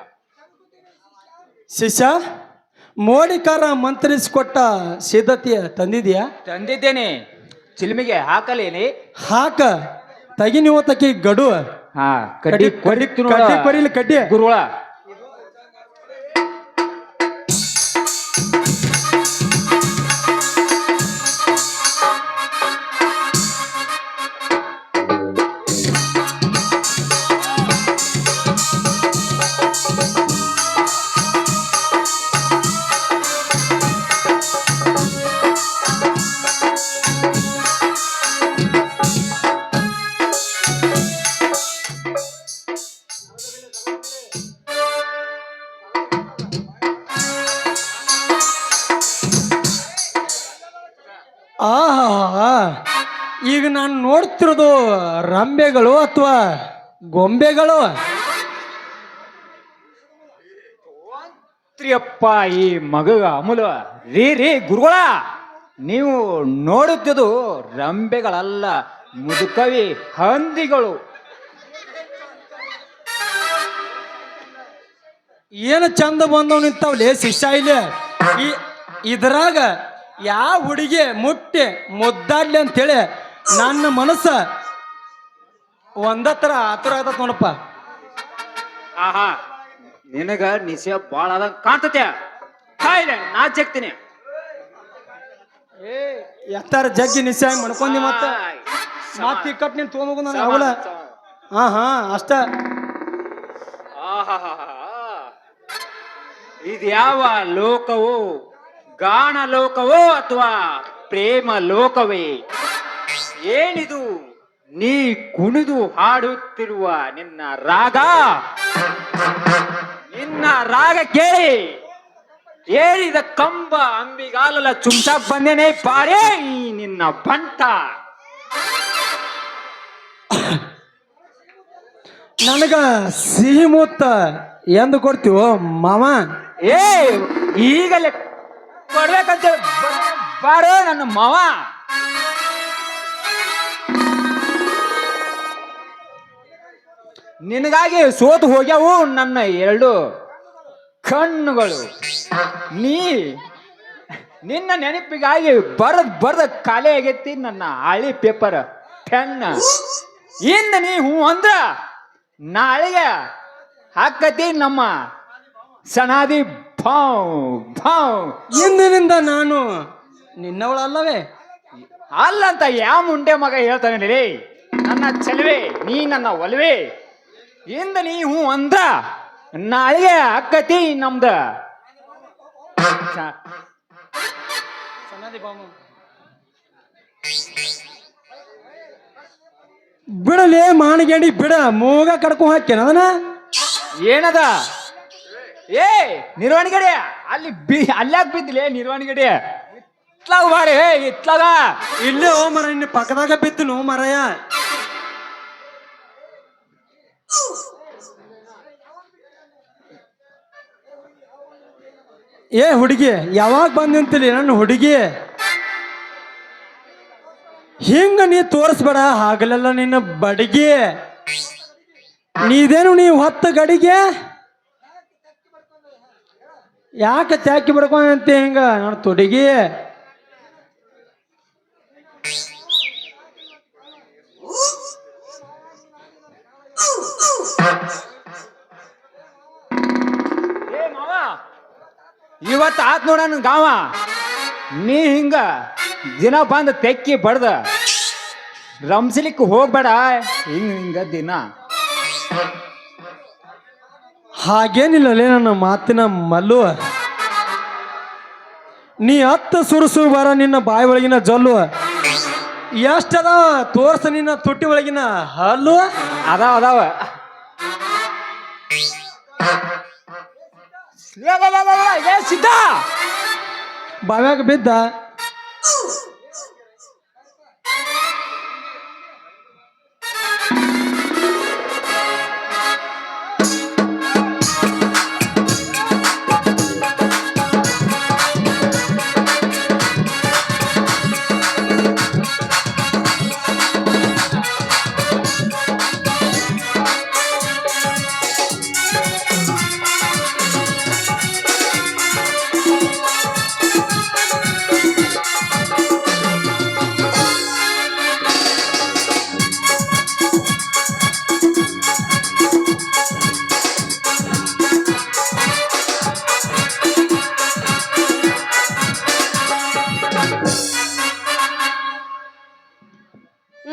ಶಿಷ್ಯ, ಮೋಡಿಕಾರ ಮಂತ್ರಿಸಿಕೊಟ್ಟ ಸಿದ್ಧತೆಯ ತಂದಿದ್ಯಾ? ತಂದಿದ್ದೇನೆ. ಚಿಲ್ಮಿಗೆ ಹಾಕಲೇನೆ? ಹಾಕ ತಗಿ ನೀವು ತಕಿ ಗಡು. ಕಡ್ಡಿ ಕಡ್ಡಿ ಕೊರಿಲಿ ಕಡ್ಡಿ ಗುರುಳ. ಆಹಾ, ಈಗ ನಾನು ನೋಡ್ತಿರೋದು ರಂಬೆಗಳು ಅಥವಾ ಗೊಂಬೆಗಳು? ತ್ರಿಯಪ್ಪ ಈ ಮಗ ಅಮೂಲ. ರೀ ಗುರುಗಳ, ನೀವು ನೋಡುತ್ತಿದ್ದು ರಂಬೆಗಳಲ್ಲ, ಮುದುಕವಿ ಹಂದಿಗಳು. ಏನು ಚಂದ ಬಂದವ್ ನಿಂತಾವ್ಲೇ ಶಿಷ್ಯ. ಇಲ್ಲಿ ಇದ್ರಾಗ ಯಾವ ಹುಡುಗಿ ಮುಟ್ಟಿ ಮುದ್ದಾಡ್ಲಿ ಅಂತೇಳಿ ನನ್ನ ಮನಸ್ಸ ಒಂದತ್ರ ಆತುರ ಆಗತ್ತ ನೋಡಪ್ಪ. ಆಹಾ, ನಿನಗ ನಿಶ್ಚಯ ಬಾಳ ಆದಂಗ ಕಾಣ್ತತೆ. ಕಾಯಿಲೆ ನಾ ಜಗ್ತೀನಿ. ಎತ್ತಾರ ಜಗ್ಗಿ ನಿಶ್ಚಯ ಮಾಡ್ಕೊಂಡಿ ಮತ್ತೆ ಕಟ್ ನೀನ್ ತೊಗೊಂಡೋಗು ನಾನು ಅವಳ. ಹಾ ಅಷ್ಟ. ಇದ್ಯಾವ ಲೋಕವೋ? ಗಾಣ ಲೋಕವೋ ಅಥವಾ ಪ್ರೇಮ ಲೋಕವೇ? ಏನಿದು ನೀ ಕುಣಿದು ಹಾಡುತ್ತಿರುವ ನಿನ್ನ ರಾಗ? ನಿನ್ನ ರಾಗ ಕೇಳಿ ಏರಿದ ಕಂಬ ಅಂಬಿಗಾಲಲ ಚುಮ್ಚಾಕ್ ಬಂದೇನೆ ಪಾರೇ ಈ ನಿನ್ನ ಬಂಟ. ನನಗ ಸಿಹಿ ಮೂತ್ತ ಎಂದು ಕೊಡ್ತೀವೋ ಮಾವ? ಈಗಲೇ ಕೊಡ್ಬೇಕಂತ ಬಾರೋ ನನ್ನ ಮಾವ. ನಿನಗಾಗಿ ಸೋತು ಹೋಗ್ಯಾವು ನನ್ನ ಎರಡು ಕಣ್ಣುಗಳು. ನಿನ್ನ ನೆನಪಿಗಾಗಿ ಬರದ ಖಾಲಿ ಆಗೈತಿ ನನ್ನ ಹಳಿ ಪೇಪರ್ ಪೆನ್. ಇಂದ ನೀ ಹೂ ಅಂದ್ರ ನಾಳೆಗೆ ಹಾಕತಿ ನಮ್ಮ ಸನಾದಿ ಭಾವ್ ಭಾವ್. ಇಂದಿನಿಂದ ನಾನು ನಿನ್ನವಳಲ್ಲವೇ? ಅಲ್ಲ ಅಂತ ಯಾವ ಮುಂಡೆ ಮಗ ಹೇಳ್ತಾನೆ. ನನ್ನ ಚೆಲುವೆ, ನೀ ನನ್ನ ಒಲವೇ. ಇಂದ ನೀ ಹ್ಞೂ ಅಂದ್ರ ನಾಳೆಗೆ ಅಕ್ಕತಿ ನಮ್ದ ಬಿಡಲೇ ಮಾನಗೇಡಿ ಬಿಡ ಮೂಗ ಕಡ್ಕೊಂಡ್ ಹಾಕ್ಯನ ಅದನ್ನ ಏನದ ಏ ನಿರ್ವಾಣಿಗಡೆ ಅಲ್ಲಿ ಅಲ್ಲಾಕ್ ಬಿದ್ದಿಲೆ ನಿರ್ವಾಣಿಗಡೆ ಇತ್ಲಾಗ ಬಾರೆ ಇತ್ಲಾಗ ಇಲ್ಲೇ ಓ ಮರ ಇನ್ನು ಪಕ್ಕದಾಗ ಬಿದ್ದು ಮರಯ ಏ ಹುಡುಗಿ ಯಾವಾಗ ಬಂದಂತಲಿ ನನ್ನ ಹುಡುಗಿ ಹಿಂಗ ನೀ ತೋರಿಸ್ಬೇಡ ಹಾಗಲೆಲ್ಲ ನಿನ್ನ ಬಡಿಗೆ ನೀದೇನು ನೀ ಹೊತ್ತ ಗಡಿಗೆ ಯಾಕೆ ತ್ಯಾಕಿ ಬಡ್ಕೊಂತ ಹಿಂಗ ನನ್ನ ತೊಡಿಗೆ ಏ ಮಾವ ಇವತ್ತು ಆತ್ ನೋಡ ನನ್ ಗಾವ ನೀ ಹಿಂಗ ದಿನ ಬಂದು ತೆಕ್ಕಿ ಬಡ್ದ ರಂಸಲಿಕ್ಕೆ ಹೋಗ್ಬೇಡ ಹಿಂಗ ದಿನ ಹಾಗೇನಿಲ್ಲಲೇ ನನ್ನ ಮಾತಿನ ಮಲ್ಲು ನೀ ಹತ್ತು ಸುರುಸು ಬರ ನಿನ್ನ ಬಾಯಿ ಒಳಗಿನ ಜಲ್ಲು ಎಷ್ಟದ ತೋರ್ಸ ನಿನ್ನ ತುಟ್ಟಿ ಒಳಗಿನ ಹಲ್ಲು ಅದಾವ ಅದಾವ ಏ ಸಿದ್ಧ ಬಾವ್ಯಾಗ ಬಿದ್ದ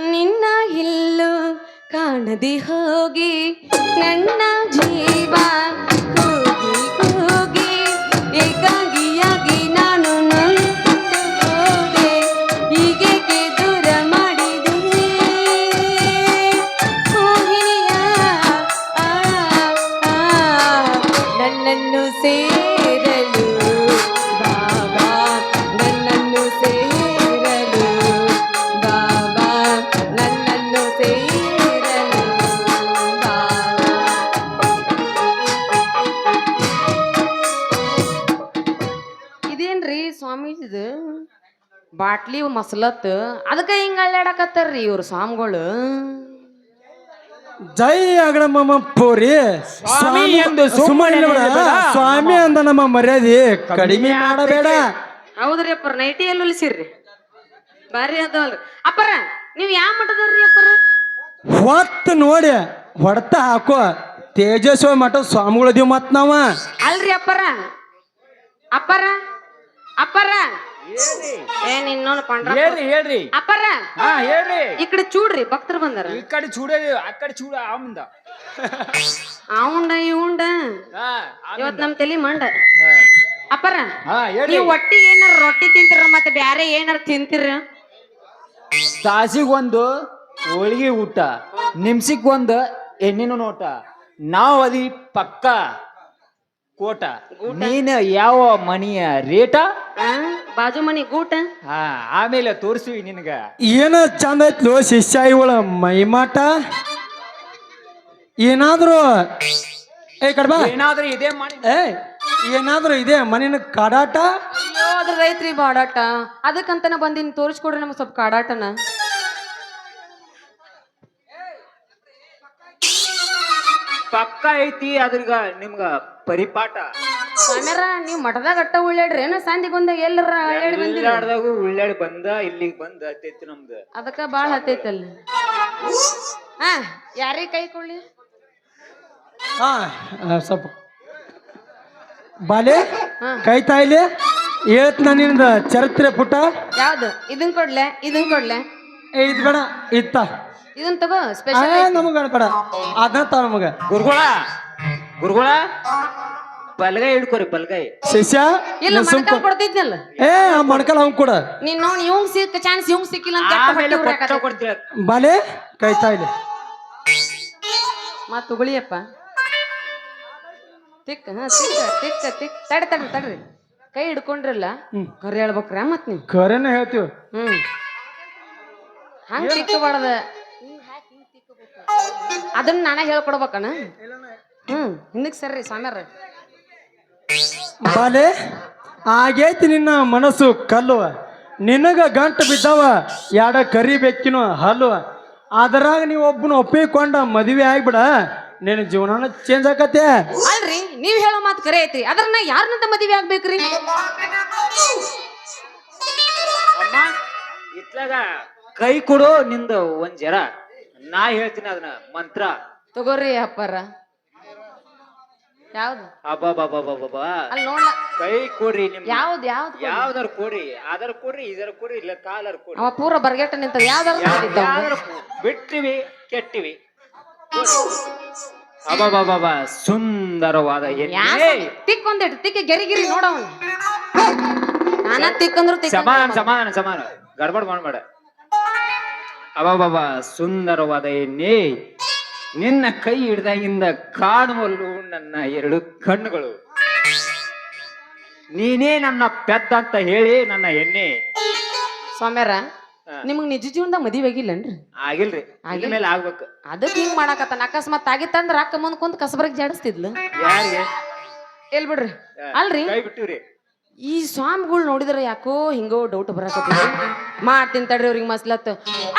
ನಿನ್ನ ಇಲ್ಲು ಕಾಣದಿ ಹೋಗಿ ನನ್ನ ಜೀವ ಕೂಗಿ ಕೂಗಿ ಏಕಾಂಗಿಯಾಗಿ ನಾನು ನೊಂದು ಹೋದೆ ಹೀಗೇಕೆ ದೂರ ಮಾಡಿದೆ ಮೋಹಿನಿಯ ಆ, ಆ, ನನ್ನನ್ನು ಸೇರಲು ಬಾಬಾ ನನ್ನನ್ನು ಸೇರಲು ಬಾಬಾ ನನ್ನನ್ನು ಸೇರಲು ಬಾಬಾ ಇದೇನ್ರಿ ಸ್ವಾಮೀಜಿದು ಬಾಟ್ಲಿ ಮಸಲತ್ ಅದಕ್ಕೆ ಹಿಂಗ ಅಳ್ಳಾಡಕತ್ತಾರ್ರಿ ಇವ್ರು ಸ್ವಾಮಿಗಳು ಜೈ ಅಗಡಮ್ಮ ಪೋರಿ ಸ್ವಾಮಿ ಎಂದು ಸುಮ್ಮನೆ ಸುಮ್ಮನೆ ಸ್ವಾಮಿ ಅಂದ ನಮ್ಮ ಮರ್ಯಾದೆ ಕಡಿಮೆ ಮಾಡಬೇಡ ಹೌದ್ರಿ ಅಪ್ಪರ ನೈಟಿ ಎಲ್ಲಿ ಉಳಿಸಿರ್ರಿ ಬಾರಿ ಅದಲ್ರಿ ಅಪ್ಪರ ನೀವ್ ಯಾವ ಮಠದವ್ರಿ ಅಪ್ಪರ ಹೊತ್ತು ನೋಡಿ ಹೊಡ್ತ ಹಾಕೋ ತೇಜಸ್ವಿ ಮಠ ಸ್ವಾಮಿಗಳದೀವಿ ಮತ್ ನಾವ ಅಲ್ರಿ ಅಪ್ಪರ ಅಪ್ಪರ ಅಪ್ಪರ ಏ ನಿನ್ನೋನು ಪಂಡ್ರ ಹೇಳ್ರಿ ಹೇಳ್ರಿ ಅಪ್ಪರ ಹಾ ಹೇಳ್ರಿ ಈ ಕಡೆ ಚೂಡ್ರಿ ಭಕ್ತರು ಬಂದಾರ ಈ ಕಡೆ ಚೂಡ ಆ ಕಡೆ ಚೂಡ ಆಮಂದ ಅವಂಡ ಇವಂಡ ಹಾ ಇವತ್ ನಮ್ ತಲಿ ಮಂಡ ಹಾ. ಅಪ್ಪರ ಹಾ ಹೇಳ್ರಿ ನೀವ್ ಒಟ್ಟಿ ಏನಾರ ರೊಟ್ಟಿ ತಿಂತೀರ ಮತ್ತೆ ಬ್ಯಾರೆ ಏನಾರ ತಿಂತೀರ ತಾಸಿಗೊಂದು ಹೋಳಿಗೆ ಊಟ ನಿಮ್ಸಿಗೊಂದು ಎಣ್ಣಿನ ನೋಟ ನಾವು ಅದಿ ಪಕ್ಕ ಕೋಟ ನೀನು ಯಾವ ಮನಿಯ ರೇಟ ಆ? ಬಾಜು ಮನಿ ಗೂಟ ಹಾ ಆಮೇಲೆ ತೋರಿಸ್ವಿ ನಿನಗ ಏನ ಚಂದ ಐತ್ಲೋ ಶಿಷ್ಯ ಇವಳ ಮೈಮಾಟ ಏನಾದ್ರು ಏ ಕಡ್ಬಾ ಏನಾದ್ರೂ ಇದೇ ಮಾಡಿ ಏ ಏನಾದ್ರು ಇದೆ ಮನಿನ ಕಾಡಾಟ ಅಯ್ಯೋ ಅದ್ರ ರೈತ್ರಿ ಬಾಡಾಟ ಅದಕ್ಕಂತನ ಬಂದಿನ್ ತೋರಿಸ್ಕೊಡ್ರಿ ನಮ್ಗೆ ಸ್ವಲ್ಪ ಕಾಡಾಟನ ಪಕ್ಕ ಐತಿ ಅದ್ರಗ ನಿಮ್ಗ ಪರಿಪಾಠ ಕ್ಯಾಮೆರಾ ನೀವ್ ಮಠದಾಗ ಅಟ್ಟ ಉಳ್ಳಾಡ್ರಿ ಏನ ಸಂದಿಗೊಂದಾಗ ಎಲ್ಲರ ಅಳ್ಳಾಡಿ ಬಂದಿರಿ ಉಳ್ಳಾಡ್ದಾಗು ಉಳ್ಳಾಡಿ ಬಂದ ಇಲ್ಲಿಗೆ ಬಂದ ಹತ್ತೈತಿ ನಮ್ದು ಅದಕ್ಕ ಬಾಳ ಹತ್ತೈತಲ್ಲ ಹಾ ಯಾರೇ ಕೈ ಕೊಳ್ಳಿ ಹಾ ಸ್ವಲ್ಪ ಬಾಲೆ ಕೈ ತಾಯಿಲೆ ಹೇಳ್ತ ನಿಂದ ಚರಿತ್ರೆ ಪುಟ ಯಾವ್ದು ಇದನ್ ಕೊಡ್ಲೆ ಇದನ್ ಕೊಡ್ಲೆ ಏ ಇದು ಬೇಡ ಇತ್ತ ಇದನ್ ತಗೋ ಸ್ಪೆಷಲ್ ನಮಗ ಕಡ ಅದನ್ನ ತ ನಮಗ ಗುರುಗಳ ಬಲ್ಗೈ ಹಿಡ್ಕೊರಿ ಬಲ್ಗೈ. ಶಿಷ್ಯ ಇಲ್ಲ ಮಣಕಾಲ್ ಕೊಡ್ತಿದ್ನಲ್ಲ ಮಣಕಲ್ ಅವ್ನ್ ಕೂಡ ನೀನ್ ನೋಡಿ ಇವಂಗ್ ಸಿಕ್ಕ ಚಾನ್ಸ್ ಇವಂಗ್ ಸಿಕ್ಕಿಲ್ಲ ಅಂತ ಕೆಟ್ಟ ಆಮೇಲೆ ಹೊಟ್ಟೆ ಉರ್ಯಾಕತ್ತೈತಿ. ಕೊಡ್ತೀವಿ. ಬಾಲೆ ಕೈತಾ ಇಲ್ಲಿ ಮತ್ ತಗೊಳಿಯಪ್ಪ ತಿಕ್ಕ ತಡ್ರಿ ಕೈ ಹಿಡ್ಕೊಂಡ್ರಲ್ಲ ಕರೆ ಹೇಳ್ಬೇಕ್ರ ಮತ್ ನೀವ್ ಖರೇನ ಹೇಳ್ತೀವಿ. ಹಂಗ ತಿಕ್ಕಬಾರ್ದ ಅದನ್ನ ನಾನೇ ಹೇಳ್ಕೊಡ್ಬೇಕನ. ಹಿಂದಕ್ ಸರ್ರಿ ಸ್ವಾಮ್ಯಾರ. ಬಾಲೆ ಆಗೈತಿ ನಿನ್ನ ಮನಸ್ಸು ಕಲ್ಲುವ, ನಿನಗ ಗಂಟು ಬಿದ್ದವ ಯಾಡ ಕರಿ ಬೆಕ್ಕಿನ ಹಲ್ಲುವ. ಅದರಾಗ ನೀವು ಒಬ್ಬನ ಒಪ್ಪಿಕೊಂಡ ಮದುವೆ ಆಗ್ಬಿಡ, ನಿನ್ನ ಜೀವನ ಚೇಂಜ್ ಆಕತೆ. ಅಲ್ರಿ ನೀವ್ ಹೇಳೋ ಮಾತು ಕರೆ ಐತ್ರಿ, ಅದ್ರನ್ನ ಯಾರನ್ನಂತ ಮದುವೆ ಆಗ್ಬೇಕ್ರಿ? ಅಮ್ಮ ಇತ್ಲಾಗ ಕೈ ಕೊಡು ನಿಂದ ಒಂದ್ ಜರ, ನಾ ಹೇಳ್ತೀನಿ ಅದನ್ನ ಮಂತ್ರ. ತಗೋರಿ ಅಪ್ಪಾರ. ಯಾವ್ದು ಅಬ್ಬಾ ಅಲ್ಲಿ ನೋಡ್ಲ ಕೈ ಕೊಡ್ರಿ ನಿಮ್ ಯಾವ್ದು ಯಾವ್ದಾರ ಕೊಡ್ರಿ, ಅದರ ಕೊಡ್ರಿ ಇದರ ಕೊಡ್ರಿ ಇಲ್ಲ ಕಾಲರ್ ಕೊಡ್ರಿ. ಅವ ಪೂರ ಬರ್ಗೆಟ್ಟ ನಿಂತ ಯಾವ್ದಾರ ಬಿಟ್ಟಿವಿ ಕೆಟ್ಟಿವಿ. ಅಬ್ಬಾ ಸುಂದರವಾದ ಎಣ್ಣೆ. ತಿಕ್ ಒಂದಿಟ್ಟು ತಿಕ್ಕ ಗೆರಿಗಿರಿ ನೋಡವನ್ ನಾನ ತಿಕ್ಕಂದ್ರು ಸಮಾಧಾನ ಗಡ್ಬಡ್ ಮಾಡ್ಬೇಡ. ಅಬ್ಬಾ ಸುಂದರವಾದ ಎಣ್ಣೆ, ನಿನ್ನ ಕೈ ಹಿಡ್ದಾಗಿಂದ ಕಾಣುವಲ್ಲು ನನ್ನ ಎರಡು ಕಣ್ಣುಗಳು. ನೀನೇ ನನ್ನ ಪೆದ್ದ ಅಂತ ಹೇಳಿ ನನ್ನ ಎಣ್ಣೆ. ಸ್ವಾಮ್ಯಾರ ನಿಮಗ್ ನಿಜ ಜೀವನದಾಗ ಮದುವೆ ಆಗಿಲ್ಲನ್ರಿ? ಆಗಿಲ್ರಿ, ಮೇಲೆ ಆಗ್ಬೇಕು. ಅದಕ್ಕೆ ಹಿಂಗ್ ಮಾಡಾಕತ್ತಾನ. ಅಕಸ್ಮಾತ್ ಆಗಿತ್ತಂದ್ರ ಅಕ್ಕ ಮುಂದ್ ಕುಂತ ಕಸಬರ್ಗ್ ಜಾಡಿಸ್ತಿದ್ಲು. ಯಾರಿಗೆ ಎಲ್ ಬಿಡ್ರಿ. ಅಲ್ರಿ ಕೈ ಬಿಟ್ಟಿವ್ರಿ. ಈ ಸ್ವಾಮಿಗಳು ನೋಡಿದ್ರೆ ಯಾಕೋ ಹಿಂಗೋ ಡೌಟ್ ಬರಾಕತ್ತಿ. ಮಾಡ್ತೀನಿ ತಡ್ರಿ ಅವ್ರಿಗೆ ಮಸ್ಲತ್.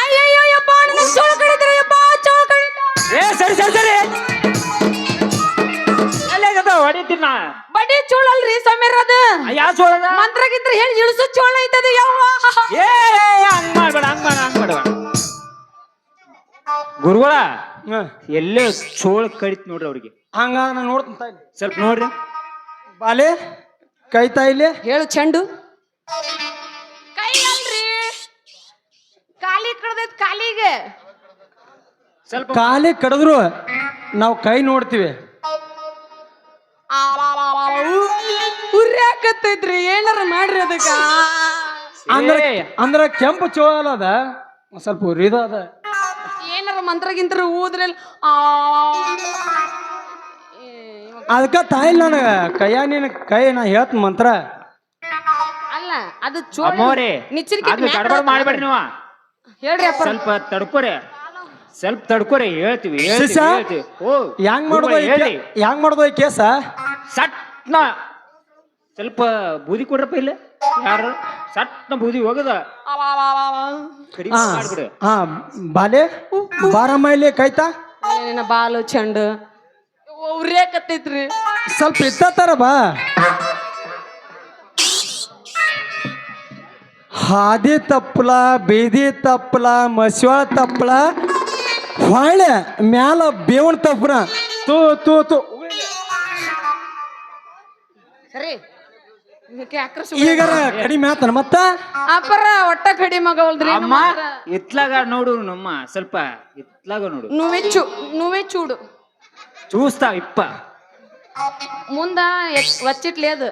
ಅಯ್ಯಯ್ಯಪ್ಪ ನನ್ನ ಚೋಳ ಕಡಿದ್ರಿ ಯಪ್ಪ, ಚೋಳ ಕಡಿತ. ಸರಿ ಹೊಡಿತೀನ. ಬಡ್ಡಿ ಚೋಳ ಅಲ್ರಿ ಸ್ವಾಮ್ಯಾರ, ಅದು ಯಾವ ಚೋಳದ ಮಂತ್ರ ಗಿತ್ರ ಹೇಳಿ ಇಳಿಸು ಚೋಳ ಐತದ. ಯಾವ ಹಂಗ್ ಮಾಡ್ಬೇಡ. ಗುರುಗಳ ಎಲ್ಲೇ ಚೋಳ ಕಡಿತ್ ನೋಡ್ರಿ ಅವ್ರಿಗೆ. ಹಂಗ ನಾನು ನೋಡ್ತೀನಿ, ಸ್ವಲ್ಪ ನೋಡ್ರಿ. ಬಾಲೆ ಕೈತಾ ಇಲ್ಲಿ ಹೇಳು ಚೆಂಡು. ಕೈ ಅಲ್ರಿ ಕಾಲಿ ಕಡ್ದೈತ್, ಕಾಲಿಗೆ ಸ್ವಲ್ಪ ಕಾಲಿ ಕಡಿದ್ರು ನಾವು ಕೈ ನೋಡ್ತೀವಿ. ಉರ್ಯಾಕತ್ತೈತ್ರಿ, ಏನಾರ ಮಾಡ್ರಿ ಅದಕ್ಕ. ಅಂದ್ರ ಕೆಂಪು ಚೋಳ ಅದ, ಸ್ವಲ್ಪ ಉರಿದ ಅದ. ಏನಾರ ಮಂತ್ರಗಿಂತ್ರ ಊದ್ರಲ್ ಅದಕ್ಕ ತಾಯಿಲ್ ನನಗ ಕೈಯ ನಿನ್ನ ಕೈ ನಾ ಹೇಳ್ತ ಮಂತ್ರ. ಅಲ್ಲ ಅದು ಚೋಳ ಅಮ್ಮೋರೆ ನಿಚ್ಚರಿಕೆ ಗಡ್ಬಡ್ ಮಾಡ್ಬೇಡ್ರಿ ನೀವು. ಹೇಳ್ರಿ ಅಪ್ಪ. ಸ್ವಲ್ಪ ತಡ್ಕೋರಿ ಹೇಳ್ತೀವಿ. ಶಿಷ್ಯ, ಓ ಹೆಂಗ್ ಮಾಡೋದು ಈ ಕೇಸ? ಸಟ್ನ ಸ್ವಲ್ಪ ಬೂದಿ ಕೊಡ್ರಪ್ಪ. ಇಲ್ಲ ಯಾರು ಸಟ್ನ ಬೂದಿ ಹೋಗದ ಕಡಿಮೆ ಮಾಡ್ಬಿಡು. ಬಾಲೆ ಬಾರಮ್ಮ ಇಲ್ಲಿ ಕೈತಾ. ನಿನ್ನ ಬಾಲು ಚೆಂಡು ಉರ್ಯಾಕತ್ತೈತ್ರಿ. ಸ್ವಲ್ಪ ಇತ್ತಾರ ಬಾ. ಹಾದಿ ತಪ್ಪಲ, ಬೀದಿ ತಪ್ಪಲ, ಮಸ್ವಾಳ ತಪ್ಪಲ, ಹೊಳೆ ಮ್ಯಾಲ ಬೇವಣ ತಪ್ಪನ. ತೂ ಸರಿ ಈಗ ಕಡಿಮೆ ಆತನ ಮತ್ತ ಅಪ್ಪರ ಒಟ್ಟ ಕಡಿಮೆ ಆಗವಲ್ರಿ. ಅಮ್ಮ ಇತ್ಲಾಗ ನೋಡು ನಮ್ಮ ಸ್ವಲ್ಪ ಇತ್ಲಾಗ ನೋಡು. నువ్వే చూడు చూస్తా ఇప్ప ಮುಂದ వచ్చట్లేదు,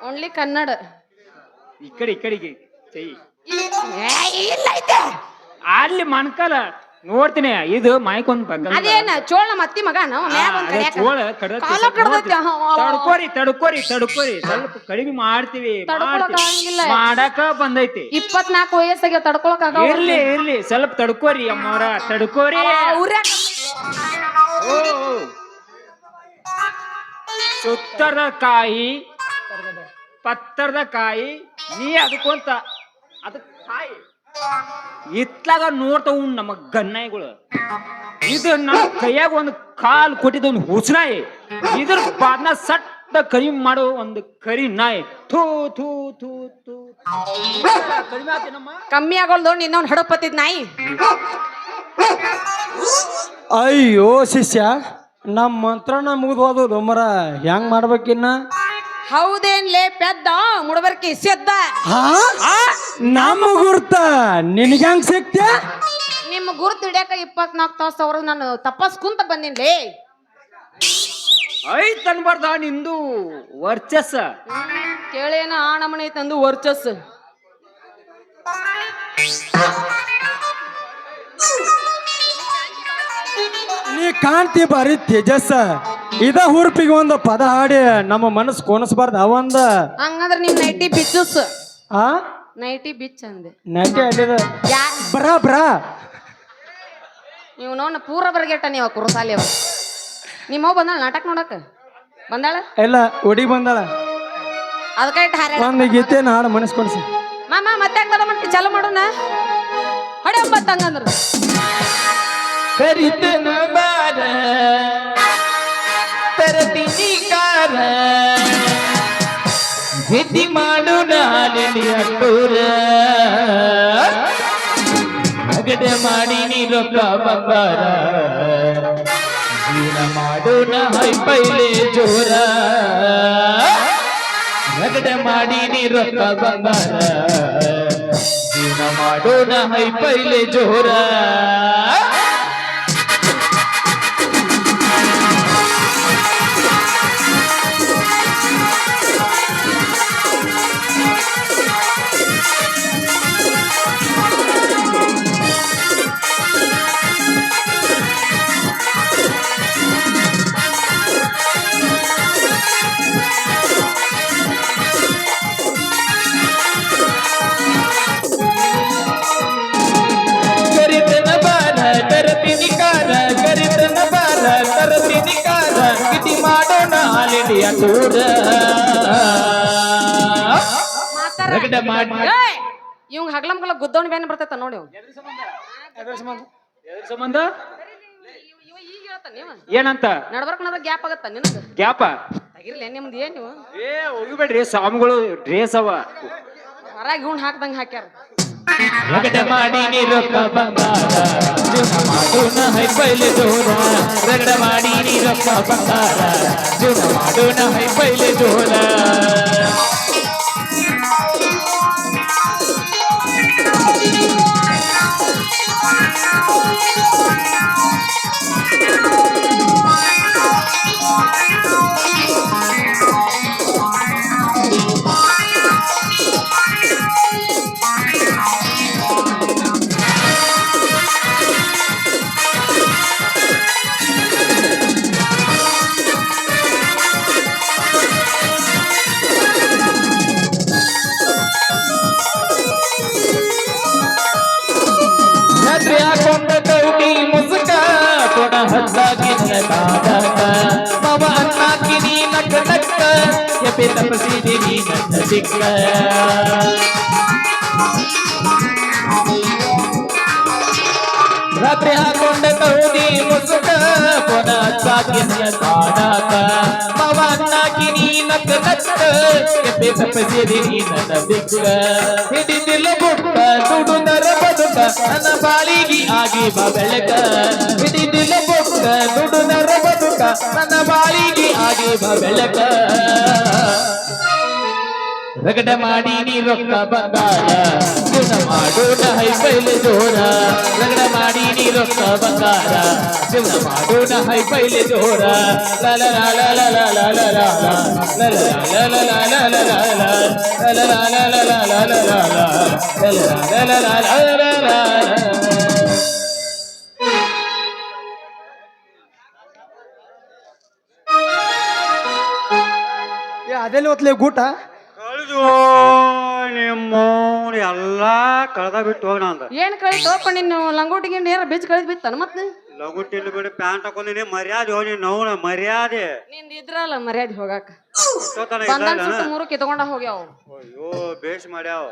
ఓన్లీ కన్నడ. ఇక్కడికి చెయ్యి. ಅಲ್ಲಿ ಮಣ್ಕಾಲ ನೋಡ್ತೀನಿ. ಇದು ಮಾಯ್ಕೊಂಡ್ ಅದೇನ ಚೋಳ ಮತ್ತಿ ಮಗ ತಡ್ಕೋರಿ ಸ್ವಲ್ಪ ಕಡಿಮೆ ಮಾಡ್ತೀವಿ. ಮಾಡಾಕ ಬಂದೈತಿ. 24 ವಯಸ್ಸಾಗ ತಡ್ಕೊಳಕ್ ಆಗ. ಇರ್ಲಿ ಸ್ವಲ್ಪ ತಡ್ಕೋರಿ ಅಮ್ಮವ್ರ, ತಡ್ಕೋರಿ. ಸುತ್ತರದ ಕಾಯಿ ಪತ್ತರದ ಕಾಯಿ ನೀ ಅದಕ್ಕೊಂತ ಅದಕ್ ಕಾಯಿ ಇತ್ಲಾಗ ನೋಡ್ತಾವ್ ನಮ್ಮ ಗನ್ನಾಯಿಗಳು. ಇದು ನಮ್ಮ ಕೈಯಾಗ ಒಂದು ಕಾಲ್ ಕೊಟ್ಟಿದ್ದ ಒಂದು ಹುಚ್ಚನಾಯಿ, ಇದ್ರ ಬಾದ್ನ ಸಟ್ಟ ಕಡಿಮೆ ಮಾಡೋ ಒಂದು ಕರಿ ನಾಯಿ. ಥೂ ಥೂ ಥೂ ಥೂ ಕಡಿಮೆ ಆತೇನಮ್ಮ? ಕಮ್ಮಿ ಆಗೋಲ್ದು ನಿನ್ನ ಹಡಪತ್ತಿದ್ ನಾಯಿ. ಅಯ್ಯೋ ಶಿಷ್ಯ, ನಮ್ಮ ಮಂತ್ರನ ಮುಗಿದು ಮರ ಹೆಂಗ್ ಮಾಡ್ಬೇಕಿನ್ನ? ಹೌದೇನ್ಲೇ ಪೆದ್ದ ಮುಡಬರ್ಕಿ ಸೆದ್ದ. ನಮ್ಮ ಗುರ್ತ ನಿನಗೆ ಹೆಂಗ್ ಸಿಕ್ತ? ನಿಮ್ಮ ನಿನ್ನ ಗುರುತು ಹಿಡಿಯಾಕ 24 ತಾಸು ಅವ್ರ ನಾನು ತಪಸ್ ಕುಂತ ಬಂದಿನ್ಲೇ. ಐತ್ ಅನ್ಬಾರ್ದ ನಿಂದು ವರ್ಚಸ್ಸ. ಕೇಳೇನ ಆ ನಮನೆ ತಂದು ವರ್ಚಸ್. ನೀ ಕಾಣ್ತಿ ಬಾರಿ ತೇಜಸ್ಸ. ಇದ ಹುರುಪಿಗೆ ಒಂದು ಪದ ಹಾಡಿ ನಮ್ಮ ಮನಸ್ಸು ಕೋನಸ್ಬಾರ್ದ ಅವಂದ. ಹಂಗಂದ್ರ ನಿಮ್ ನೈಟಿ ಬಿಚ್ಚಸ್. ಆ ನೈಟಿ ಬಿಚ್ ಅಂದೆ. ನಟಿ ಅಲ್ಲಿದ ಬ್ರಾ ಬ್ರಾ. ನೀವು ನೋಡ ಪೂರ ಬರ್ಗೆಟ್ಟ ನೀವು ಕುರುಸಾಲಿ ಅವ. ನಿಮ್ಮವ್ ಬಂದಾಳ ನಾಟಕ ನೋಡಕ ಬಂದಾಳ. ಎಲ್ಲ ಒಡಿ ಬಂದಾಳ. ಅದಕ್ಕೆ ಹಾರ ಒಂದು ಗೀತೆನ ಹಾಡು ಮನಸ್ಕೊಡ್ಸಿ. ಮಾಮ ಮತ್ತೆ ಮಾಡ್ತಿ ಚಾಲು ಮಾಡೋಣ. ಹೊಡೆ ಒಂಬತ್ತು ಹಂಗಂದ್ರ ಕರಿತನ ಬಾರ ತರತೀನಿ ಕಾರ ಭೇಟಿ ಮಾಡು ನಾಲಿನಿಯ ಟೂರ ಅಗಡೆ ಮಾಡಿ ನೀ ರೊಕ್ಕ ಬಂಗಾರ ಜೀವನ ಮಾಡೋಣ ಹೈ ಪೈಲೆ ಜೋರ ರಗಡೆ ಮಾಡಿ ನೀ ರೊಕ್ಕ ಬಂಗಾರ ಜೀವನ ಮಾಡೋಣ ಹೈ ಪೈಲೆ ಜೋರ ಇವಂಗ ಹಗ್ಲಮ್ಗಲ ಗುದ್ದವಣಿ ಬ್ಯಾನ್ ಬರ್ತೈತ ನೋಡಿ. ಎದ್ರ ಸಂಬಂಧ ಈಗ ಹೇಳ್ತಾನ ನೀವ ಏನಂತ ನಡ್ಬರ್ಕ ನಡ್ಬರ್ಕ ಗ್ಯಾಪ್ ಆಗತ್ತ ನಿನಗ. ಗ್ಯಾಪ ತಗಿರ್ಲಿ ನಿಮ್ದು ಏನ್ ನೀವು ಹೋಗಿಬೇಡ್ರಿ ಸ್ವಾಮಿಗಳು ಡ್ರೇಸ್ ಅವ ಹೊರಗೆ ಇವ್ನ ಹಾಕ್ದಂಗ ಹಾಕ್ಯಾರ. ರಗಡೆ ಮಾಡಿ ನೀ ರೊಕ್ಕ ಬಂಗಾರ ಜೀವನ ಮಾಡೋಣ ಹೈ ಪೈಲೆ ಜೋರ ರಗಡೆ ಮಾಡಿ ನೀ ರೊಕ್ಕ ಬಂಗಾರ ಜೀವನ ಮಾಡೋಣ ಹೈ ಪೈಲೆ ಜೋರ ಹಾಕೊಂಡ ಕೌಟಿ ಮುಸುಕ ಕೊಡ ಹದ್ದಾಗಿ ಮವ ಅನ್ನಾಕಿ ನೀ ನಕ್ಕ ನಕ್ಕ ಎಪ್ಪೆ ತಪಸಿದೆ ನೀ ನನ್ನ ಸಿಕ್ಕ ರಾತ್ರಿ ಹಾಕೊಂಡ ಕೌಟಿ ಮುಸುಕ ಕೊಡ ಹದ್ದಾಗಿ ಕಾಡಾಕ ಮವ ಅನ್ನಾಕಿ ನೀ ನಕ್ಕ ನಕ್ಕ ಎಪ್ಪೆ ತಪಸಿದೆ ನೀ ನನ್ನ ಸಿಕ್ಕ ಹಿಡಿದಿಲ್ಲ ಬುಕ್ಕ ದುಡುನರ ಬದುಕ ನನ್ನ ಬಾಳಿಗೆ ಆಗಿ ಬಾ ಬೆಳಕ ಹಿಡಿದಿಲ್ಲ ಬೊಕ್ಕ ದುಡುನರ ಬದುಕ ನನ್ನ ಬಾಳಿಗೆ ಆಗಿ ಬಾ ಬೆಳಕ ರಗಡ ಮಾಡಿ ನೀ ರೊಕ್ಕ ಬಂಗಾರ ಜೀವನ ಮಾಡೋಣ ಹೈ ಪೈಲೆ ಜೋರ ರಗಡ ಮಾಡಿ ನೀ ರೊಕ್ಕ ಬಂಗಾರ ಜೀವನ ಮಾಡೋಣ ಹೈ ಪೈಲೆ ಜೋರ ಲಲ ಲಲ ಲಲ ಲಲ ಲಲ ಲಲ ಲಲ ಲಲ ಅದೆಲ್ಲಿ ಹೊತ್ಲೆ ಗೂಟ ಕಳೆದು ನಿಮ್ಮ ಎಲ್ಲ ಕಳೆದ ಬಿಟ್ಟು ಹೋಗೋಣ ಅಂದ. ಏನ್ ಕಳಿತೋಪ ನಿನ್ನ ಲಂಗೋಟಿಗೆ ನೇರ ಬೀಚ್ ಕಳಿದ್ ಬಿತ್ತಾನ ಮತ್ತೆ ಲಗುಟ್ಟಿಲ್ಲಿ ಬಿಡಿ ಪ್ಯಾಂಟ್ ಹಾಕೊಂಡಿನಿ ಮರ್ಯಾದೆ ಹೋಗಿ ನೋಡ ಮರ್ಯಾದೆ ನಿಂದ ಇದ್ರಲ್ಲ ಮರ್ಯಾದೆ ಹೋಗಾಕ ಇಷ್ಟೊತ್ತನ ಬಂದನ್ ಇಲ್ಲ ಸುತ್ತ ಮೂರು ಕಿತ್ಕೊಂಡ ಹೋಗ್ಯಾವ. ಅಯ್ಯೋ ಬೇಷ್ ಮಾಡ್ಯಾವ.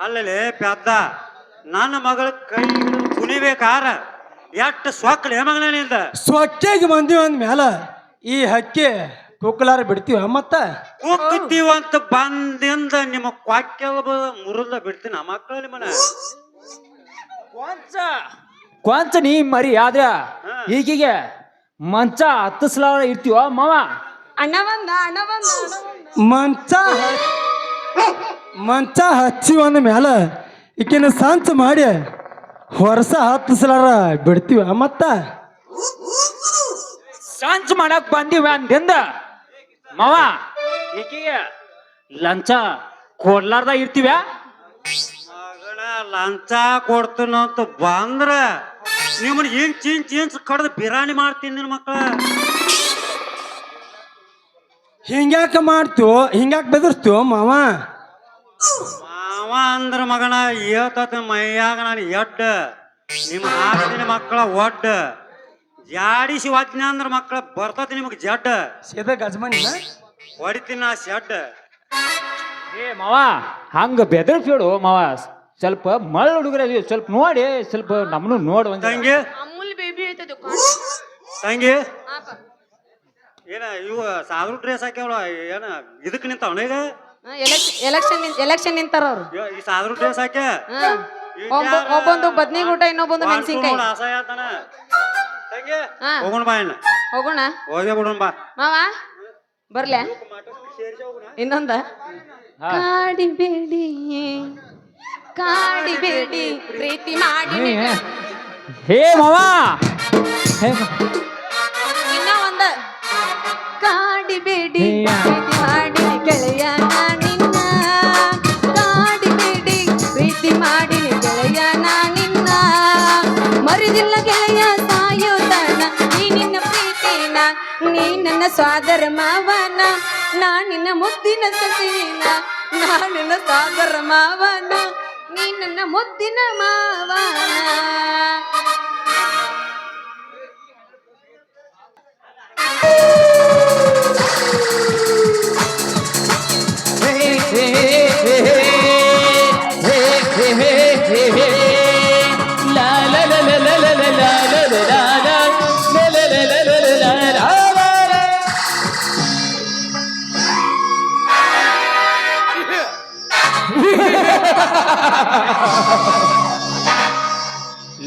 ಅಲ್ಲಲ್ಲಿ ಪೆದ್ದ ನನ್ನ ಮಗಳ ಕೈ ಹಿಡಿದು ಕುಣಿಬೇಕಾರ ಎಷ್ಟು ಸೊಕ್ಕಲೆ ಮಗನ ನಿಂದ ಸ್ವಚ್ಛಾಗಿ ಬಂದಿವಿ ಅಂದ ಮ್ಯಾಲ ಈ ಹಕ್ಕಿ ಕುಕ್ಕಲಾರ ಬಿಡ್ತೀವ ಮತ್ತ ಕುಕ್ಕುತ್ತೀವಂತ ಬಂದಿಂದ ನಿಮ್ಮ ಕ್ವಾಕ್ಕೆಲ್ಲ ಮುರಿದ ಬಿಡ್ತೀನಿ ಮಕ್ಕಳ ನಿಮ್ಮನ ಕೊಂಚ ನೀ ಮರಿ ಆದ್ರ ಈಗೀಗೆ ಮಂಚ ಹತ್ತಿಸ್ಲಾರ ಇರ್ತೀವ ಮಾವ. ಅಣ್ಣ ಬಂದ ಅಣ್ಣ ಬಂದ ಮಂಚ ಹಚ್ಚಿ ಅಂದ ಮ್ಯಾಲ ಈಕಿನ ಸಂಚ ಮಾಡಿ ವರ್ಷ 10 ಸಲ ಬಿಡ್ತೀವ ಮತ್ತ ಸಂಚ್ ಮಾಡಕ್ ಬಂದಿವ ಅಂದಿಂದ ಮಾವ ಈಕಿಗೆ ಲಂಚ ಕೊಡ್ಲಾರ್ದ ಇರ್ತೀವ ಮಗನ ಲಂಚ ಕೊಡ್ತೀನಂತ ಬಂದ್ರ ನಿಮ್ಮನ್ನ ಹಿಂಗ್ ಚೀನ್ಸ್ ಕಡ್ದು ಬಿರಾಣಿ ಮಾಡ್ತೀನಿ ನಿನ್ನ ಮಕ್ಕಳ. ಹಿಂಗ್ಯಾಕ ಮಾಡ್ತೀವೋ ಹಿಂಗ್ಯಾಕ ಬೆದರ್ಸ್ತೀವೋ ಮಾವ? ಮಾವ ಅಂದ್ರ ಮಗನ ಏತತ ಮೈಯಾಗ ನಾನು ಎಡ್ಡ ನಿಮ್ಮ ಹಾಕ್ತೀನಿ ಮಕ್ಕಳ ಒಡ್ಡ ಜಾಡಿಸಿ ವಾಜ್ಞ ಅಂದ್ರ ಮಕ್ಕಳ ಬರ್ತತಿ ನಿಮಗ್ ಜಡ್ಡ ಸೀದಾ ಗಜಮಾನಿನ ಹೊಡಿತೀನಿ ನಾ ಶೆಡ್. ಏ ಮಾವ ಹಂಗ ಬೆದರ್ಸ್ಬೇಡು ಮಾವ. ಸ್ವಲ್ಪ ಮಳ್ಳ ಹುಡುಗರ ಸ್ವಲ್ಪ ನೋಡಿ, ಸ್ವಲ್ಪ ನಮ್ಮನ್ನು ನೋಡ್ ಒಂದ್ ತಂಗಿ ಅಮೂಲ್ ಬೇಬಿ ಐತದ ತಂಗಿ ಏನ ಇವ ಸಾದ್ರು ಡ್ರೆಸ್ ಹಾಕ್ಯಾವಳ ಏನ ಇದಕ್ ನಿಂತಾವಣ ಈಗ ಎಲೆಕ್ಷನ್ ನಿಂತಾರ ಅವ್ರು. ಈ ಸಾದ್ರು ಡ್ರೆಸ್ ಹಾಕ್ಯ ಒಬ್ಬೊಂದು ಬದ್ನಿಗೂಟ ಇನ್ನೊಬ್ಬೊಂದು ಮೆಣಸಿನ್ಕಾಯಿ. ಅಸಹ್ಯ ಆತನ ತಂಗಿ ಹಾ. ಹೋಗೋಣ ಬಾ ಇನ್ನ ಹೋಗೋಣ ಹೋಗೇ ಬಿಡೋಣ ಬಾ. ಮಾವ ಬರ್ಲ್ಯಾ ಇನ್ನೊಂದ ಕಾಡಿಬೇಡಿ ಕಾಡಿಬೇಡಿ ಪ್ರೀತಿ ಮಾಡಿ ಹೇ ಮಾವ ಇನ್ನ ಒಂದ ಕಾಡಿಬೇಡಿ ಪ್ರೀತಿ ಮಾಡಿ ಗೆಳೆಯ ನಿನ್ನ ಕಾಡಿಬೇಡಿ ಪ್ರೀತಿ ಮಾಡಿ ಗೆಳೆಯ ನಿನ್ನ ಮರಿದಿಲ್ಲ ಗೆಳೆಯ ಸಾಯೋತನ ನೀ ನಿನ್ನ ಪ್ರೀತಿನ ನೀ ನನ್ನ ಸ್ವಾದರ ಮಾವನ ನಾ ನಿನ್ನ ಮುದ್ದಿನ ಸತಿನ ನಾ ನಿನ್ನ ಸ್ವಾದರ ಮಾವನ ನೀ ನನ್ನ ಮುದ್ದಿನ ಮಾವನ.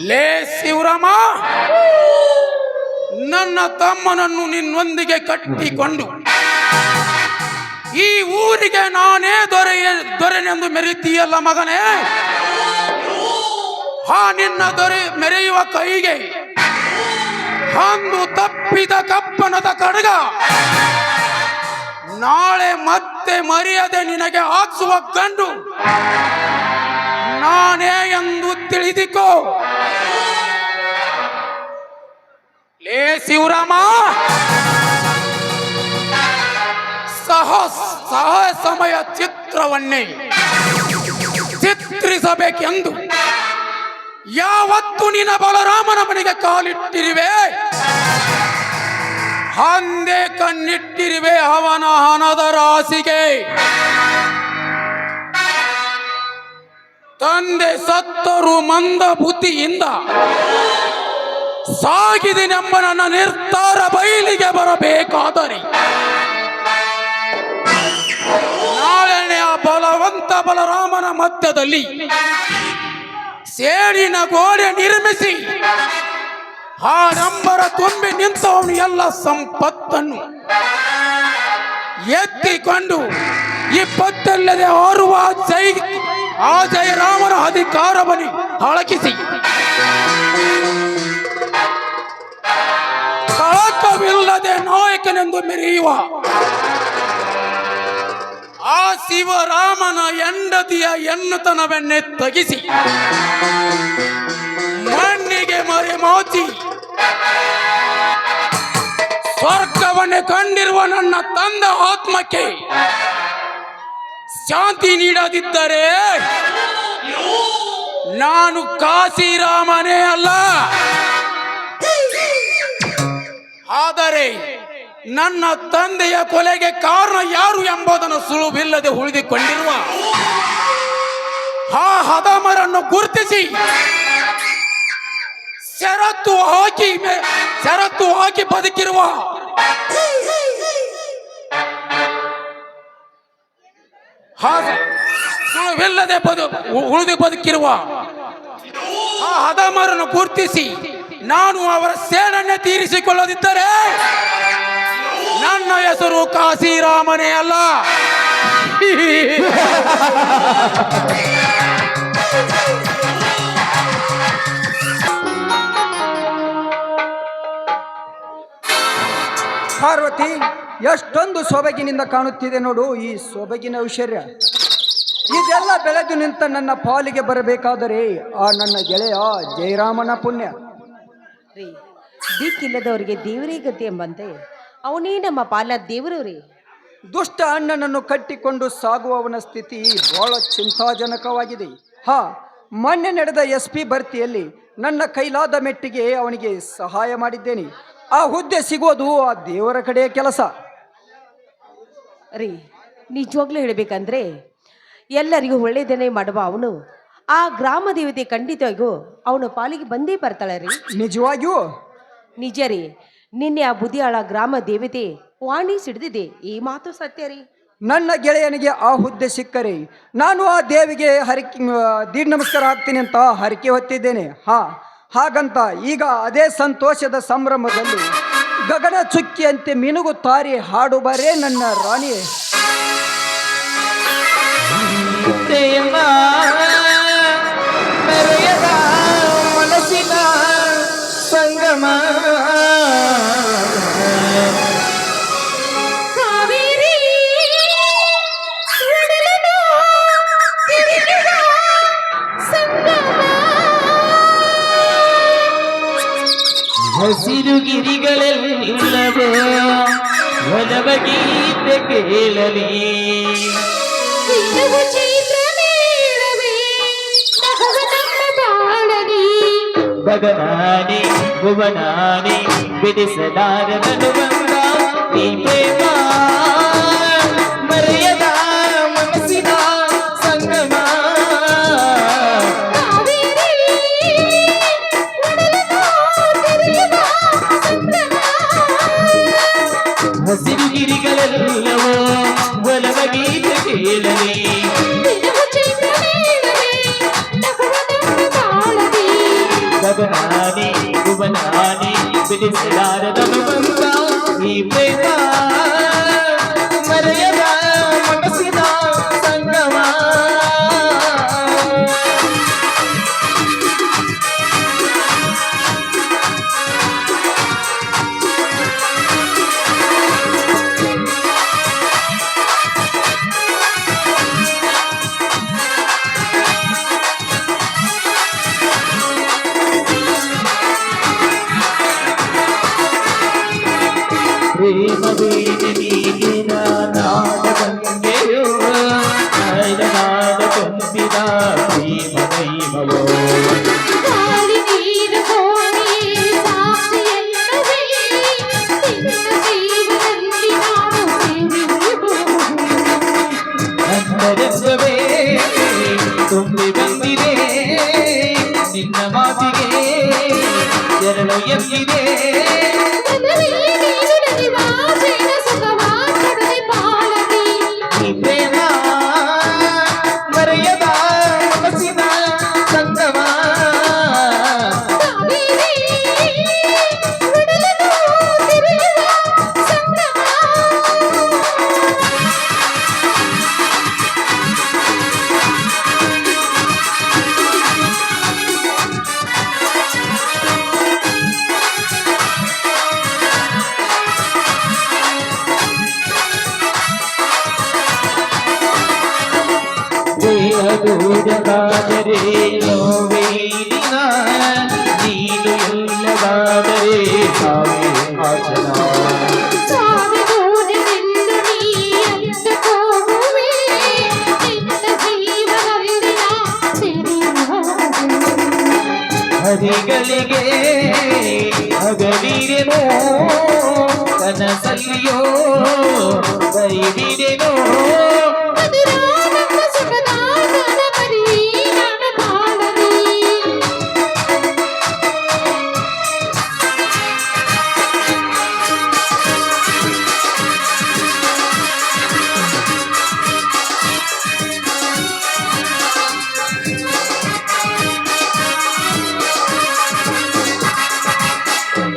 ಲೇ ಶಿವರಾಮ, ನನ್ನ ತಮ್ಮನನ್ನು ನಿನ್ನೊಂದಿಗೆ ಕಟ್ಟಿಕೊಂಡು ಈ ಊರಿಗೆ ನಾನೇ ದೊರೆನೆಂದು ಮೆರೀತೀಯಲ್ಲ ಮಗನೇ. ನಿನ್ನ ದೊರೆ ಮೆರೆಯುವ ಕೈಗೆ ಅಂದು ತಪ್ಪಿದ ಕಪ್ಪನದ ಕಡಗ ನಾಳೆ ಮತ್ತೆ ಮರೆಯದೆ ನಿನಗೆ ಹಾಕ್ಸುವ ಗಂಡು ನಾನೇ ಎಂದು ತಿಳಿದಿಕೋ. ಲೇ ಶಿವರಾಮ, ಸಮಯ ಚಿತ್ರವನ್ನೇ ಚಿತ್ರಿಸಬೇಕೆಂದು ಯಾವತ್ತು ನಿನ್ನ ಬಲರಾಮನ ಮನೆಗೆ ಕಾಲಿಟ್ಟಿರುವೆ ಅಂದೇ ಕಣ್ಣಿಟ್ಟಿರುವೆ ಅವನ ಹಣದ ರಾಶಿಗೆ. ತಂದೆ ಸತ್ತರು ಮಂದ ಬುದ್ಧಿಯಿಂದ ಸಾಗಿದೆನೆಂಬ ನನ್ನ ನಿರ್ಧಾರ ಬಯಲಿಗೆ ಬರಬೇಕಾದರೆ ನಾಳೆನೆ ಆ ಬಲವಂತ ಬಲರಾಮನ ಮಧ್ಯದಲ್ಲಿ ಸೇಡಿನ ಗೋಡೆ ನಿರ್ಮಿಸಿ ಆ ನಂಬರ ತುಂಬಿ ನಿಂತವನು ಎಲ್ಲ ಸಂಪತ್ತನ್ನು ಎತ್ತಿಕೊಂಡು ಇಪ್ಪತ್ತಲ್ಲದೆ ಓರ್ವ ಆ ಜಯರಾಮನ ಅಧಿಕಾರವನ್ನು ಹಳಕಿಸಿ ಕಳಕವಿಲ್ಲದೆ ನಾಯಕನೆಂದು ಮೆರೆಯುವ ಆ ಶಿವರಾಮನ ಹೆಂಡತಿಯ ಹೆಣ್ಣುತನವನ್ನೇ ತಗಿಸಿ ಮಣ್ಣಿಗೆ ಮರೆಮಾಚಿ ಸ್ವರ್ಗವನ್ನೇ ಕಂಡಿರುವ ನನ್ನ ತಂದ ಆತ್ಮಕ್ಕೆ ಶಾಂತಿ ನೀಡದಿದ್ದರೆ ನಾನು ಕಾಶಿರಾಮನೇ ಅಲ್ಲ. ಆದರೆ ನನ್ನ ತಂದೆಯ ಕೊಲೆಗೆ ಕಾರಣ ಯಾರು ಎಂಬುದನ್ನು ಸುಳುವಿಲ್ಲದೆ ಉಳಿದುಕೊಂಡಿರುವ ಆ ಹದಮರನ್ನು ಗುರುತಿಸಿ ಷರತ್ತು ಹಾಕಿ ಬದುಕಿರುವ ಸುಳುವಿಲ್ಲದೆ ಉಳಿದು ಬದುಕಿರುವ ಆ ಹದಮರನ್ನು ಗುರುತಿಸಿ ನಾನು ಅವರ ಸೇಡನ್ನೇ ತೀರಿಸಿಕೊಳ್ಳದಿದ್ದರೆ ನನ್ನ ಹೆಸರು ಕಾಶಿರಾಮನೇ ಅಲ್ಲ. ಪಾರ್ವತಿ, ಎಷ್ಟೊಂದು ಸೊಬಗಿನಿಂದ ಕಾಣುತ್ತಿದೆ ನೋಡು ಈ ಸೊಬಗಿನ ಐಶ್ವರ್ಯ. ಇದೆಲ್ಲ ಬೆಳೆದು ನಿಂತ ನನ್ನ ಪಾಲಿಗೆ ಬರಬೇಕಾದರೆ ಆ ನನ್ನ ಗೆಳೆಯ ಜಯರಾಮನ ಪುಣ್ಯ. ರೀ, ದಿಕ್ಕಿಲ್ಲದವರಿಗೆ ದೇವರೇ ಗತಿ ಎಂಬಂತೆ ಅವನೇ ನಮ್ಮ ಪಾಲ ದೇವರು ರೀ. ದುಷ್ಟ ಅಣ್ಣನನ್ನು ಕಟ್ಟಿಕೊಂಡು ಸಾಗುವವನ ಸ್ಥಿತಿ ಬಹಳ ಚಿಂತಾಜನಕವಾಗಿದೆ. ಮೊನ್ನೆ ನಡೆದ SP ಭರ್ತಿಯಲ್ಲಿ ನನ್ನ ಕೈಲಾದ ಮೆಟ್ಟಿಗೆ ಅವನಿಗೆ ಸಹಾಯ ಮಾಡಿದ್ದೇನೆ. ಆ ಹುದ್ದೆ ಸಿಗೋದು ಆ ದೇವರ ಕಡೆಯ ಕೆಲಸ ರೀ. ನಿಜವಾಗ್ಲೂ ಹೇಳಬೇಕಂದ್ರೆ ಎಲ್ಲರಿಗೂ ಒಳ್ಳೆಯದನ್ನೇ ಮಾಡುವ ಅವನು ಆ ಗ್ರಾಮ ದೇವತೆ ಖಂಡಿತವಾಗಿಯೂ ಅವನ ಪಾಲಿಗೆ ಬಂದೇ ಬರ್ತಾಳೆ ರೀ. ನಿಜವಾಗಿಯೂ ನಿಜ ರೀ. ನಿನ್ನೆ ಆ ಬುದಿಯಾಳ ಗ್ರಾಮ ದೇವತೆ ವಾಣಿ ಸಿಡಿದಿದೆ, ಈ ಮಾತು ಸತ್ಯ ರೀ. ನನ್ನ ಗೆಳೆಯನಿಗೆ ಆ ಹುದ್ದೆ ಸಿಕ್ಕರೆ ನಾನು ಆ ದೇವಿಗೆ ದೀಡ್ ನಮಸ್ಕಾರ ಹಾಕ್ತೀನಿ ಅಂತ ಹರಕೆ ಹೊತ್ತಿದ್ದೇನೆ. ಹಾಗಂತ ಈಗ ಅದೇ ಸಂತೋಷದ ಸಂಭ್ರಮದಲ್ಲಿ ಗಗನ ಚುಕ್ಕಿಯಂತೆ ಮಿನುಗುತ್ತಾರೆ ಹಾಡುಬರೇ ನನ್ನ ರಾಣಿ. ಪ್ರೇಮ ಮೆರೆಯದ ಮನಸ್ಸಿನ ಸಂಗಮ ಹಸಿರು ಗಿರಿಗಳೆಲ್ಲವೋ ಒಲವ ಗೀತೆ ಕೇಳಲಿ. ಗಗನಾನೆ ಭುವನಾನೆ ಬಿಡಿಸಲಾರದನು ಬಂದ ಈ ಪ್ರೇಮ ಮರೆಯದ ಮನಸ್ಸಿನ ಸಂಗಮ. ಹಸಿರು ಗಿರಿಗಳೆಲ್ಲವೋ ಒಲವ ಗೀತೆ ಕೇಳಲಿ. ಗಗನಾನೆ ಭುವನಾನೆ ಬಿಡಿಸಲಾರದನು ಬಂದ ಈ ಪ್ರೇಮ ಮರೆಯದ ಮನಸ್ಸಿನ ಸಂಗಮ. ಪ್ರೇಮವೇನೆ ನೀಗಿನ ನಾಡ ಗಂಗೆಯೋ ನಾಡ ತುಂಬಿದ ಪ್ರೇಮ ದೈವವೋ. ಅಂತರಂಗವೇ ತುಂಬಿ ಬಂದಿದೆ ನಿನ್ನ ಮಾತಿಗೆ ಎರಳು ಎಂದಿದೆ. ಪ್ರೇಮ ಮರೆಯದ ಮನಸ್ಸಿನ ಸಂಗಮ. ದೂರವಾದರೆ ನೋವೇ ದಿನ, ನೀನು ಇಲ್ಲವಾದರೆ ಸಾವೇ ವಾಚನ. ಹರಿಗಳಿಗೆ ಹಗಲಿರೆನೋ ಕನಸಲ್ಲಿಯೋ ಬೈದಿರೆನೋ.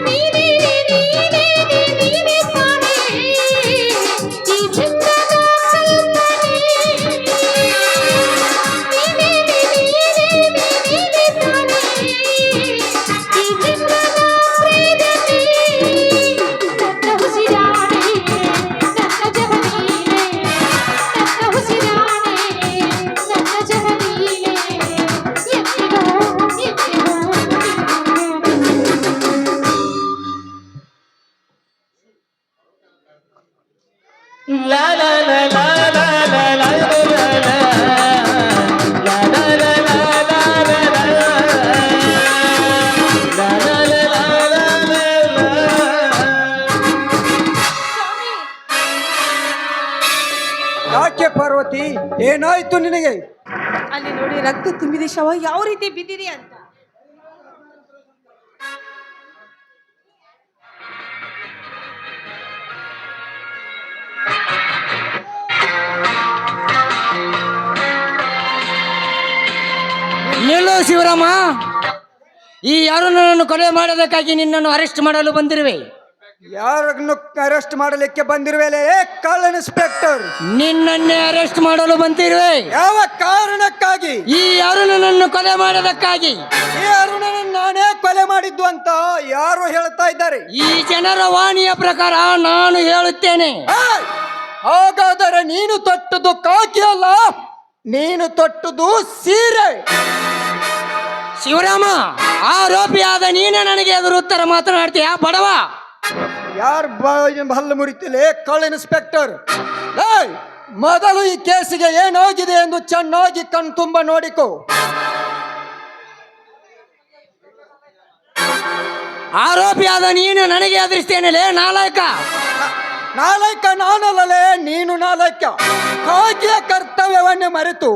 ನೀನೇ ನೀನೇ ನೀನೇ ನೀನೇ ತಾನೇ ಈ ಚಂದನ ಯಾಕೆ ಪಾರ್ವತಿ, ಏನಾಯ್ತು ನಿನಗೆ? ಅಲ್ಲಿ ನೋಡಿ ರಕ್ತ ತುಂಬಿದ ಶವ ಯಾವ ರೀತಿ ಬಿದ್ದಿದೆ ಅಂತ. ನಿಲ್ಲು ಶಿವರಾಮ, ಈ ಯಾರು ನನ್ನನ್ನು ಕೊಲೆ ಮಾಡೋದಕ್ಕಾಗಿ ನಿನ್ನನ್ನು ಅರೆಸ್ಟ್ ಮಾಡಲು ಬಂದಿರುವೆ. ಯಾರನ್ನು ಅರೆಸ್ಟ್ ಮಾಡಲಿಕ್ಕೆ ಬಂದಿರುವೆಲೆ ಕಳ್ಳ ಇನ್ಸ್ಪೆಕ್ಟರ್? ನಿನ್ನನ್ನೇ ಅರೆಸ್ಟ್ ಮಾಡಲು ಬಂದಿರುವೆ. ಯಾವ ಕಾರಣಕ್ಕಾಗಿ? ಈ ಯಾರು ನನ್ನನ್ನು ಕೊಲೆ ಮಾಡೋದಕ್ಕಾಗಿ. ಈ ಅರುಣನನ್ನು ನಾನೇ ಕೊಲೆ ಮಾಡಿದ್ದು ಅಂತ ಯಾರು ಹೇಳ್ತಾ ಇದ್ದಾರೆ? ಈ ಜನರ ವಾಣಿಯ ಪ್ರಕಾರ ನಾನು ಹೇಳುತ್ತೇನೆ. ಏಯ್! ಹಾಗಾದರೆ ನೀನು ತೊಟ್ಟದ್ದು ಕಾಕಿ ಅಲ್ಲ, ನೀನು ತೊಟ್ಟದ್ದು ಸೀರೆ. ಶಿವರಾಮ, ಆರೋಪಿಯಾದ ನೀನೇ ನನಗೆ ಎದುರು ಉತ್ತರ ಮಾತನಾಡ್ತೀಯ ಬಡವ? ಯಾರು ಹಲ್ಲು ಮುರಿತಿಲೆ ಕಳ್ಳ ಇನ್ಸ್ಪೆಕ್ಟರ್? ಏಯ್! ಮೊದಲು ಈ ಕೇಸಿಗೆ ಏನಾಗಿದೆ ಎಂದು ಚೆನ್ನಾಗಿ ಕಣ್ತುಂಬ ನೋಡಿಕೋ. ಆರೋಪಿಯಾದ ನೀನು ನನಗೆ ಎದುರಿಸ್ತೇನೆ ನಾಲಾಯಕ. ನಾಲಾಯಕ ನಾನಲ್ಲಲೇ, ನೀನು ನಾಲಾಯಕ. ಕಾಕಿಯ ಕರ್ತವ್ಯವನ್ನು ಮರೆತು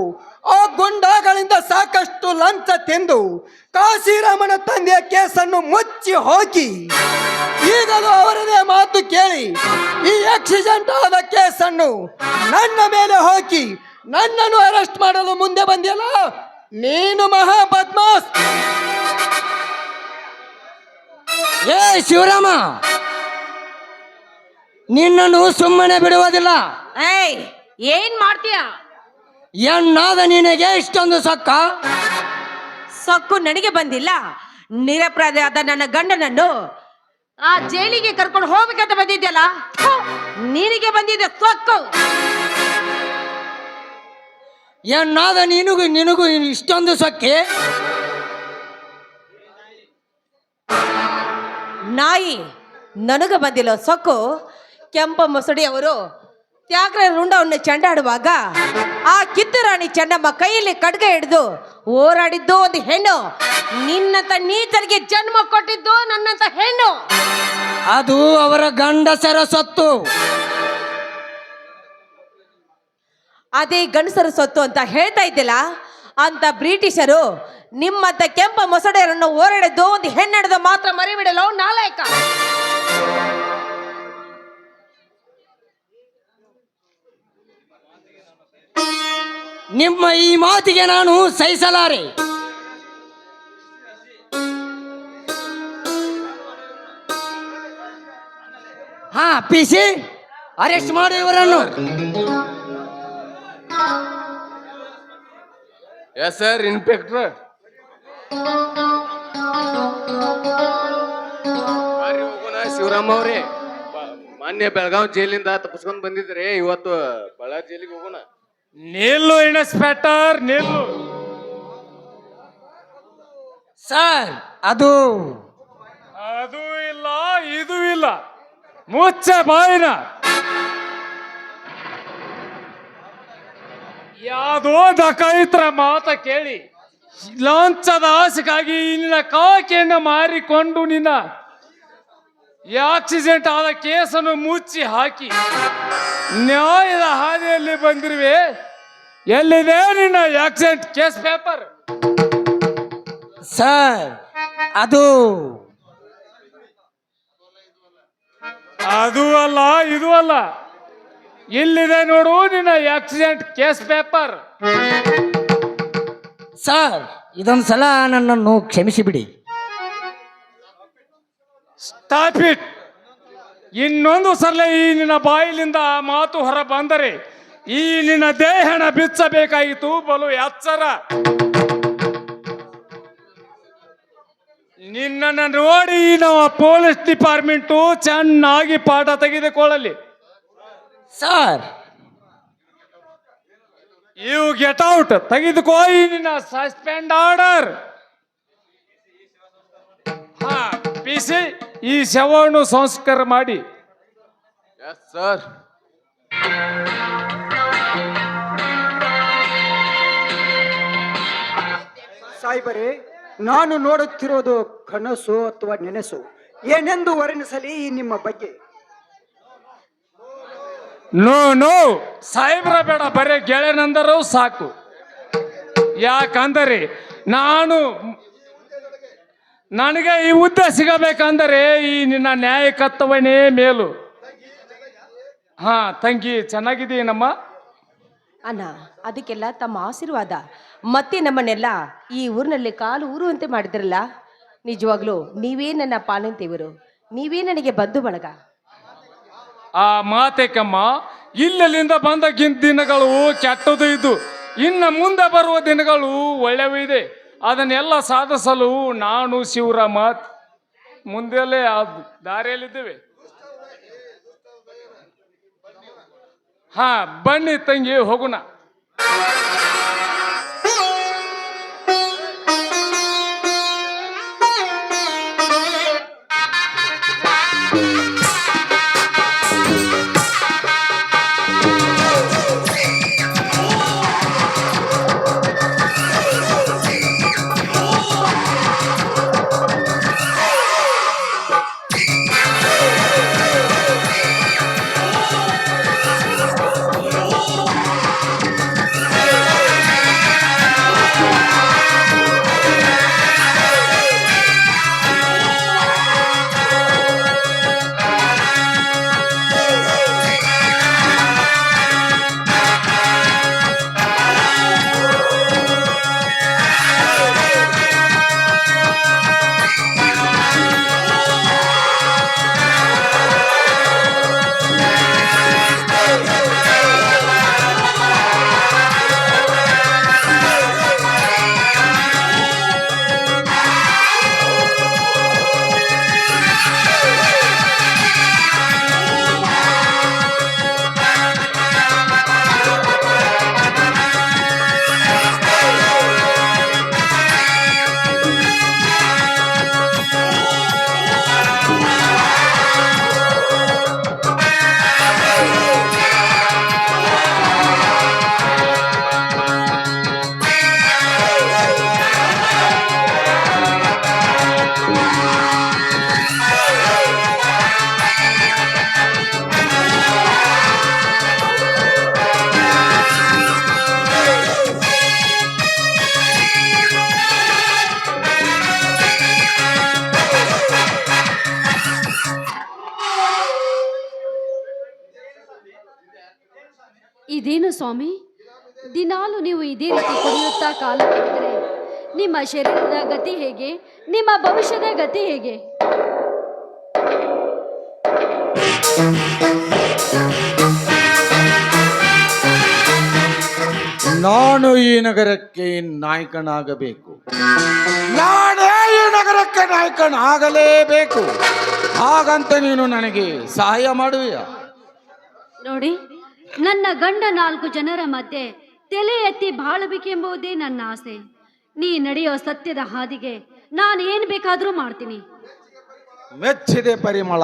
ಆ ಗುಂಡಾಗಳಿಂದ ಸಾಕಷ್ಟು ಲಂಚ ತಿಂದು ಕಾಶಿರಾಮನ ತಂದೆಯ ಕೇಸನ್ನು ಮುಚ್ಚಿ ಹೋಗಿ ಈಗಲೂ ಅವರದೇ ಮಾತು ಕೇಳಿ ಈ ಆಕ್ಸಿಡೆಂಟ್ ಆದ ಕೇಸನ್ನು ನನ್ನ ಮೇಲೆ ಹಾಕಿ ನನ್ನನ್ನು ಅರೆಸ್ಟ್ ಮಾಡಲು ಮುಂದೆ ಬಂದಿಯಲ್ಲ, ನೀನು ಮಹಾ ಬದ್ಮಾಸ್. ಏ ಶಿವರಾಮ, ನಿನ್ನನ್ನು ಸುಮ್ಮನೆ ಬಿಡುವುದಿಲ್ಲ. ಏಯ್, ಏನ್ ಮಾಡ್ತೀಯ? ಎನ್ನಾದ ನಿನಗೆ ಇಷ್ಟೊಂದು ಸೊಕ್ಕ? ಸೊಕ್ಕು ನನಗೆ ಬಂದಿಲ್ಲ. ನಿರಪರಾಧಿ ಆದ ನನ್ನ ಗಂಡನನ್ನು ಆ ಜೈಲಿಗೆ ಕರ್ಕೊಂಡು ಹೋಗ್ಬೇಕಂತ ಬಂದಿದ್ಯಲ್ಲ, ನಿನಗೆ ಬಂದಿದೆ ಸೊಕ್ಕು. ಎನ್ನಾದ ನಿನಗೂ ಇಷ್ಟೊಂದು ಸೊಕ್ಕೆ? ನಾಯಿ, ನನಗ ಬಂದಿಲ್ಲ ಸೊಕ್ಕು. ಕೆಂಪ ಮೊಸಡಿ ಅವರು ತ್ಯಾಗ್ರ ರುಂಡವನ್ನು ಚೆಂಡಾಡುವಾಗ ಆ ಕಿತ್ತೂರಾಣಿ ಚೆನ್ನಮ್ಮ ಕೈಯಲ್ಲಿ ಖಡ್ಗ ಹಿಡಿದು ಹೋರಾಡಿದ್ದು ಒಂದು ಹೆಣ್ಣು. ನಿನ್ನಂತ ನೀಚರಿಗೆ ಜನ್ಮ ಕೊಟ್ಟಿದ್ದು ನನ್ನಂತ ಹೆಣ್ಣು. ಅದು ಅವರ ಗಂಡಸರ ಸೊತ್ತು. ಅದೇ ಗಂಡಸರ ಸೊತ್ತು ಅಂತ ಹೇಳ್ತಾ ಇದ್ದಿಲ್ಲ. ಅಂತ ಬ್ರಿಟಿಷರು ನಿಮ್ಮಂತ ಕೆಂಪ ಮೊಸಡೆಯರನ್ನು ಹೋರಾಡಿದ್ದು ಒಂದು ಹೆಣ್ಣೆಡ್ದು ಮಾತ್ರ ಮರಿಬಿಡಲು ನಾಲಾಯಕ. ನಿಮ್ಮ ಈ ಮಾತಿಗೆ ನಾನು ಸಹಿಸಲಾರೆ. ಹಾ ಪಿಸಿ, ಅರೆಸ್ಟ್ ಮಾಡು ಇವರನ್ನು. Yes sir inspector. ಹೋಗೋಣ ಶಿವರಾಮ್ ಅವ್ರೆ, ಮಾನ್ಯ ಬೆಳಗಾವ್ ಜೈಲಿಂದ ತಪ್ಪಿಸ್ಕೊಂಡ್ ಬಂದಿದ್ರಿ, ಇವತ್ತು ಬಳ್ಳಾರಿ ಜೈಲಿಗೆ ಹೋಗೋಣ. ನಿಲ್ಲು ಇನ್ಸ್ಪೆಕ್ಟರ್, ನಿಲ್ಲು. ಸರ್, ಅದು ಇಲ್ಲ, ಇದು ಇಲ್ಲ. ಮುಚ್ಚ ಬಾಯಿನ. ಯಾವುದೋ ಡಕಾಯಿತರ ಮಾತ ಕೇಳಿ ಲಂಚದ ಆಸೆಗಾಗಿ ನಿನ್ನ ಕಾಕಿಯನ್ನು ಮಾರಿಕೊಂಡು ನಿನ್ನ ಆಕ್ಸಿಡೆಂಟ್ ಆದ ಕೇಸನ್ನು ಮುಚ್ಚಿ ಹಾಕಿ ನ್ಯಾಯದ ಹಾದಿಯಲ್ಲಿ ಬಂದಿರುವೆ. ಎಲ್ಲಿದೆ ನಿನ್ನ ಆಕ್ಸಿಡೆಂಟ್ ಕೇಸ್ ಪೇಪರ್? ಸರ್, ಅದು ಅಲ್ಲ, ಇದು ಅಲ್ಲ. ಇಲ್ಲಿದೆ ನೋಡು ನಿನ್ನ ಆಕ್ಸಿಡೆಂಟ್ ಕೇಸ್ ಪೇಪರ್. ಸರ್, ಇದೊಂದು ಸಲ ನನ್ನನ್ನು ಕ್ಷಮಿಸಿಬಿಡಿ. Stop it. ಇನ್ನೊಂದು ಸಲ ಈ ನಿನ್ನ ಬಾಯಿಲಿಂದ ಆ ಮಾತು ಹೊರ ಬಂದರೆ ಈ ನಿನ್ನ ದೇಹನ ಬಿಚ್ಚಬೇಕಾಯಿತು. ಬಲು ಎಚ್ಚರ. ನಿನ್ನನ್ನು ನೋಡಿ ನಮ್ಮ ಪೊಲೀಸ್ ಡಿಪಾರ್ಟ್ಮೆಂಟು ಚೆನ್ನಾಗಿ ಪಾಠ ತೆಗೆದುಕೊಳ್ಳಲಿ. Sir, you get out. ತೆಗೆದುಕೋ ಈ ನಿನ್ನ ಸಸ್ಪೆಂಡ್ ಆರ್ಡರ್. ಹಾ ಪಿಸಿ, ಈ ಶವವನ್ನು ಸಂಸ್ಕಾರ ಮಾಡಿ. Yes sir. ಸಾಯ್ಬರೇ, ನಾನು ನೋಡುತ್ತಿರೋದು ಕನಸು ಅಥವಾ ನೆನಸು? ಏನೆಂದು ವರ್ಣಿಸಲಿ ಈ ನಿಮ್ಮ ಬಗ್ಗೆ? ನೋ ಸಾಹೇಬ್ರ ಬೇಡ, ಬರೇ ಗೆಳೆಯನಂದರೂ ಸಾಕು. ಯಾಕಂದರೆ ನನಗೆ ಈ ಹುದ್ದೆ ಸಿಗಬೇಕಂದರೆ ಈ ನಿನ್ನ ನ್ಯಾಯಕತ್ವನೇ ಮೇಲು. ಹಾ ತಂಗಿ, ಚೆನ್ನಾಗಿದ್ದೀನಮ್ಮ. ಅಣ್ಣ, ಅದಕ್ಕೆಲ್ಲ ತಮ್ಮ ಆಶೀರ್ವಾದ. ಮತ್ತೆ ನಮ್ಮನ್ನೆಲ್ಲ ಈ ಊರಿನಲ್ಲಿ ಕಾಲು ಊರುವಂತೆ ಮಾಡಿದ್ರಲ್ಲ, ನಿಜವಾಗ್ಲೂ ನೀವೇ ನನ್ನ ಪಾಲಂತಿವರು, ನೀವೇ ನನಗೆ ಬಂಧು ಬಳಗ. ಆ ಮಾತೇಕಮ್ಮ, ಇಲ್ಲಿಂದ ಬಂದ ದಿನಗಳು ಕೆಟ್ಟದು ಇದ್ದು, ಇನ್ನು ಮುಂದೆ ಬರುವ ದಿನಗಳು ಒಳ್ಳೆಯವು ಇದೆ. ಅದನ್ನೆಲ್ಲ ಸಾಧಿಸಲು ನಾನು ಶಿವರಾಮ ಮುಂದೆಲ್ಲೇ ಆ ದಾರಿಯಲ್ಲಿದ್ದೇವೆ. ಹಾ ಬನ್ನಿ ತಂಗಿ, ಹೋಗೋಣ. ಇದೇನು ಸ್ವಾಮಿ, ದಿನಾಲು ನೀವು ಇದೇ ರೀತಿ ಕುಡಿಯುತ್ತಾ ಕಾಲ ಕಳೆದರೆ ನಿಮ್ಮ ಶರೀರದ ಗತಿ ಹೇಗೆ? ನಿಮ್ಮ ಭವಿಷ್ಯದ ಗತಿ ಹೇಗೆ? ನಾನು ಈ ನಗರಕ್ಕೆ ನಾಯಕನಾಗಬೇಕು. ನಾನೇ ಈ ನಗರಕ್ಕೆ ನಾಯಕನಾಗಲೇಬೇಕು. ಹಾಗಂತ ನೀನು ನನಗೆ ಸಹಾಯ ಮಾಡುವೆಯಾ? ನೋಡಿ, ನನ್ನ ಗಂಡ 4 ಜನರ ಮಧ್ಯೆ ತಲೆ ಎತ್ತಿ ಬಾಳಬೇಕೆಂಬುದೇ ನನ್ನ ಆಸೆ. ನೀ ನಡೆಯೋ ಸತ್ಯದ ಹಾದಿಗೆ ನಾನು ಏನು ಬೇಕಾದರೂ ಮಾಡ್ತೀನಿ. ಮೆಚ್ಚಿದೆ ಪರಿಮಳ,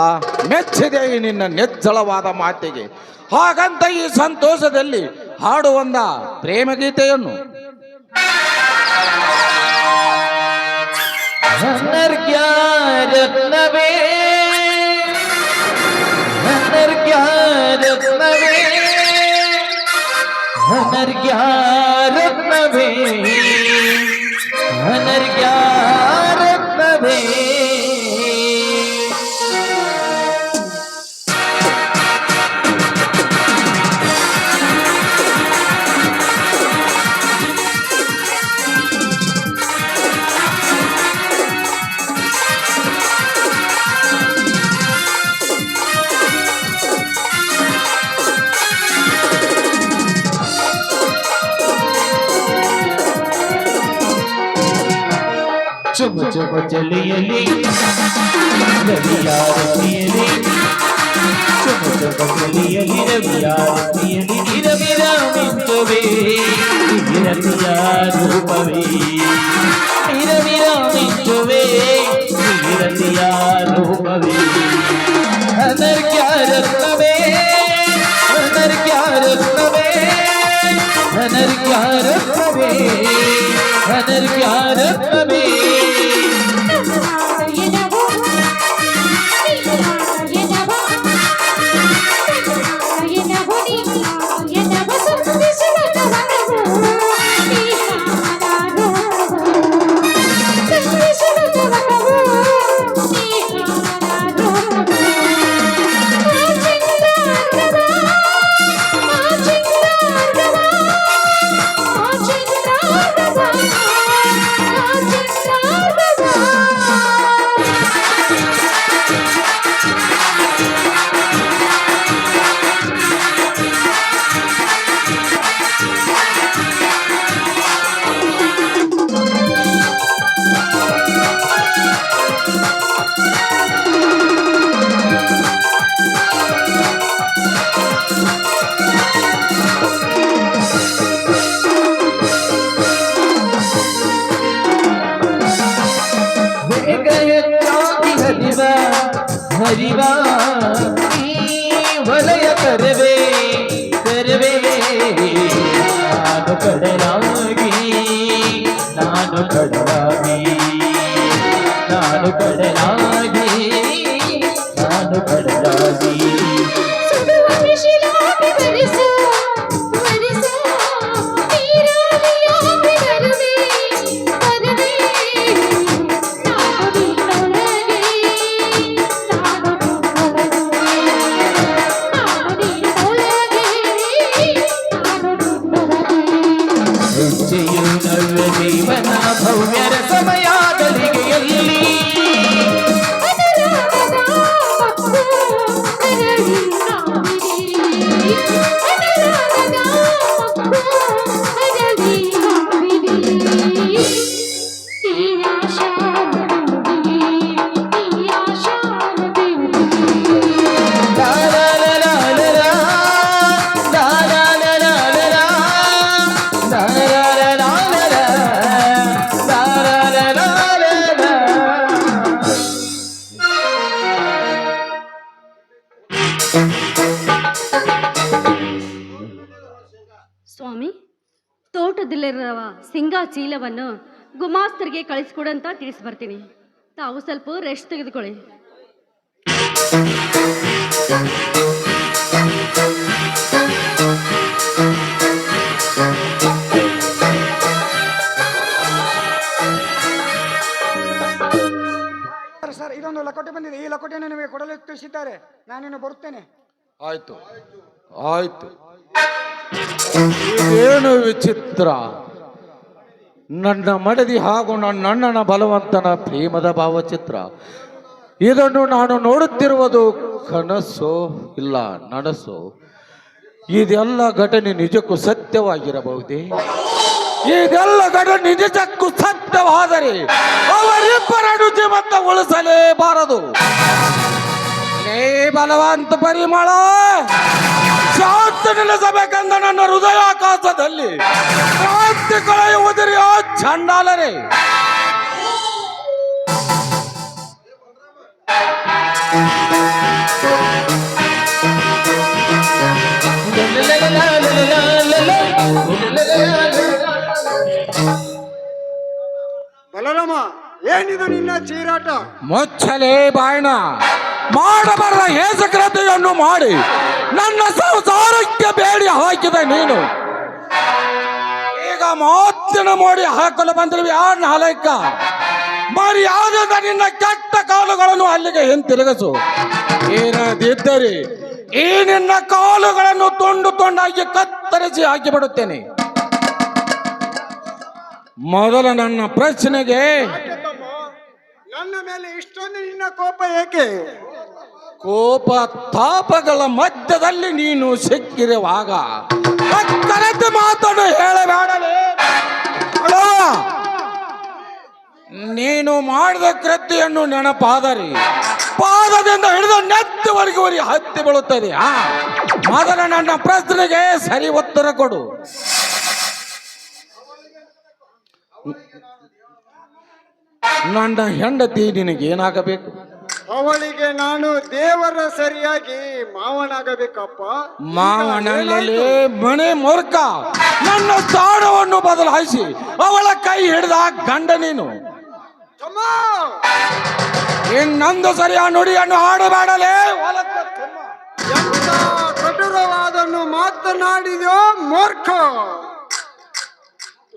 ಮೆಚ್ಚಿದೆ ಈ ನಿನ್ನ ನೆಚ್ಚಳವಾದ ಮಾತಿಗೆ. ಹಾಗಂತ ಈ ಸಂತೋಷದಲ್ಲಿ ಹಾಡುವಂದ ಪ್ರೇಮ ಗೀತೆಯನ್ನು ರತ್ನವೇ ಚುಮ ಚುಮ ಚಲಿಯಲಿ ರವಿಯಾರತಿಯಲಿ, ಚುಮ ಚುಮ ಚಲಿಯಲಿ ರವಿಯಾರತಿಯಲಿ, ನಿರವಿರಾಮಿಂಚುವೆ ನಿರತಿಯ ರೂಪವೇ, ನಿರವಿರಾಮಿಂಚುವೆ ನಿರತಿಯ ರೂಪವೇ. ಅನರ್ಘ್ಯ ರತ್ನವೇ, ಅನರ್ಘ್ಯ ರತ್ನವೇ, ಅನರ್ಘ್ಯ ರತ್ನವೇ, ಅನರ್ಘ್ಯಾರತ್ನವೇ ಹರಿವ ಈ ವಲಯ ಕರವೇ ಕರವೇ ನಾನು ಕಡಲಾಗಿ ನಾನು ಕಡಲಾಗಿ ನಾನು ಕಡಲಾಗಿ ನಾನು ಕಡಲಾಗಿ ಹೆಜ್ಜೆಯು ನವ್ಯ ಜೀವನ ಭವ್ಯರ ಸಮಯ ಗಳಿಗೆಯಲ್ಲಿ ಸ್ವಾಮಿ, ತೋಟದಲ್ಲಿರುವ ಸಿಂಗ ಚೀಲವನ್ನು ಗುಮಾಸ್ತರಿಗೆ ಕಳಿಸ್ಕೊಡಂತ ತಿಳಿಸಿ ಬರ್ತೀನಿ. ತಾವು ಸ್ವಲ್ಪ ರೆಸ್ಟ್ ತೆಗೆದುಕೊಳ್ಳಿ. ಸರ್, ಇದೊಂದು ಲಕೋಟೆ ಬಂದಿದೆ. ಈ ಲಕೋಟೆಯನ್ನು ನಿಮಗೆ ಕೊಡಲು ತಿಳಿಸಿದ್ದಾರೆ. ನಾನೇನು ಬರುತ್ತೇನೆ. ಆಯ್ತು ಆಯ್ತು. ಇದೇನು ವಿಚಿತ್ರ! ನನ್ನ ಮಡದಿ ಹಾಗೂ ನನ್ನ ಅಣ್ಣನ ಬಲವಂತನ ಪ್ರೇಮದ ಭಾವಚಿತ್ರ. ಇದನ್ನು ನಾನು ನೋಡುತ್ತಿರುವುದು ಕನಸೋ ಇಲ್ಲ ನನಸೋ? ಇದೆಲ್ಲ ಘಟನೆ ನಿಜಕ್ಕೂ ಸತ್ಯವಾಗಿರಬಹುದೇ? ಇದೆಲ್ಲ ಘಟನೆ ನಿಜಕ್ಕೂ ಸತ್ಯವಾದರೆ ಅವರಿಬ್ಬರನ್ನು ಜೀವಂತ ಉಳಿಸಲೇಬಾರದು. ಲೇ ಬಲವಂತ ಪರಿಮಳ, ಶಾಂತಿ ನಿಲ್ಲಿಸಬೇಕೆಂದ ನನ್ನ ಹೃದಯಾಕಾಶದಲ್ಲಿ ಕ್ರಾಂತಿ ಕಳೆಯುವುದಿರಿ ಆ ಚಂಡಾಲರೇ. ಬಲರಾಮ, ಏನಿದು ನಿನ್ನ ಚೀರಾಟ? ಮುಚ್ಚಲೇ ಬಾಯ್ನ. ಮಾಡಬಾರದ ಹೇಸಕೃತಿಯನ್ನು ಮಾಡಿ ನನ್ನ ಸಂಸಾರಕ್ಕೆ ಬೇಡಿ ಹಾಕಿದ ನೀನು ಈಗ ಮಾತಿನ ಮೋಡಿ ಹಾಕಲು ಬಂದಿರುವ ಯಾರ ನಾಲೈಕ? ಮರ್ಯಾದೆಯಿಂದ ನಿನ್ನ ಕೆಟ್ಟ ಕಾಲುಗಳನ್ನು ಅಲ್ಲಿಗೆ ಹಿಂತಿರುಗಿಸು. ಏನದಿದ್ದರೆ ಈ ನಿನ್ನ ಕಾಲುಗಳನ್ನು ತುಂಡು ತುಂಡಾಗಿ ಕತ್ತರಿಸಿ ಹಾಕಿಬಿಡುತ್ತೇನೆ. ಮೊದಲ ನನ್ನ ಪ್ರಶ್ನೆಗೆ ನನ್ನ ಮೇಲೆ ಇಷ್ಟೊಂದು ನಿನ್ನ ಕೋಪ ಏಕೆ? ಕೋಪ ತಾಪಗಳ ಮಧ್ಯದಲ್ಲಿ ನೀನು ಸಿಕ್ಕಿರುವಾಗ ಕರೆದ ಮಾತನ್ನು ಹೇಳಬೇಡಲೇ. ನೀನು ಮಾಡಿದ ಕೃತ್ಯವನ್ನು ನೆನಪಾದರೆ ಪಾದದಿಂದ ಹಿಡಿದು ನೆತ್ತಿವರೆಗೂ ಹತ್ತಿ ಬೀಳುತ್ತದೆ. ಮೊದಲ ನನ್ನ ಪ್ರಶ್ನೆಗೆ ಸರಿ ಉತ್ತರ ಕೊಡು. ನನ್ನ ಹೆಂಡತಿ ನಿನಗೇನಾಗಬೇಕು? ಅವಳಿಗೆ ನಾನು ದೇವರ ಸರಿಯಾಗಿ ಮಾವನಾಗಬೇಕಪ್ಪ. ಮಾವನಲ್ಲಿ ಮನೆ ಮೂರ್ಖ, ನನ್ನ ಸ್ಥಾನವನ್ನು ಬದಲಾಯಿಸಿ ಅವಳ ಕೈ ಹಿಡಿದ ಗಂಡ ನೀನು. ಇನ್ನೊಂದು ಸರಿಯ ನುಡಿಯನ್ನು ಆಡಬೇಡಲೇ ಎಂತ ಕಠೋರವಾದನ್ನು ಮಾತನಾಡಿದ್ಯೋ ಮೂರ್ಖ.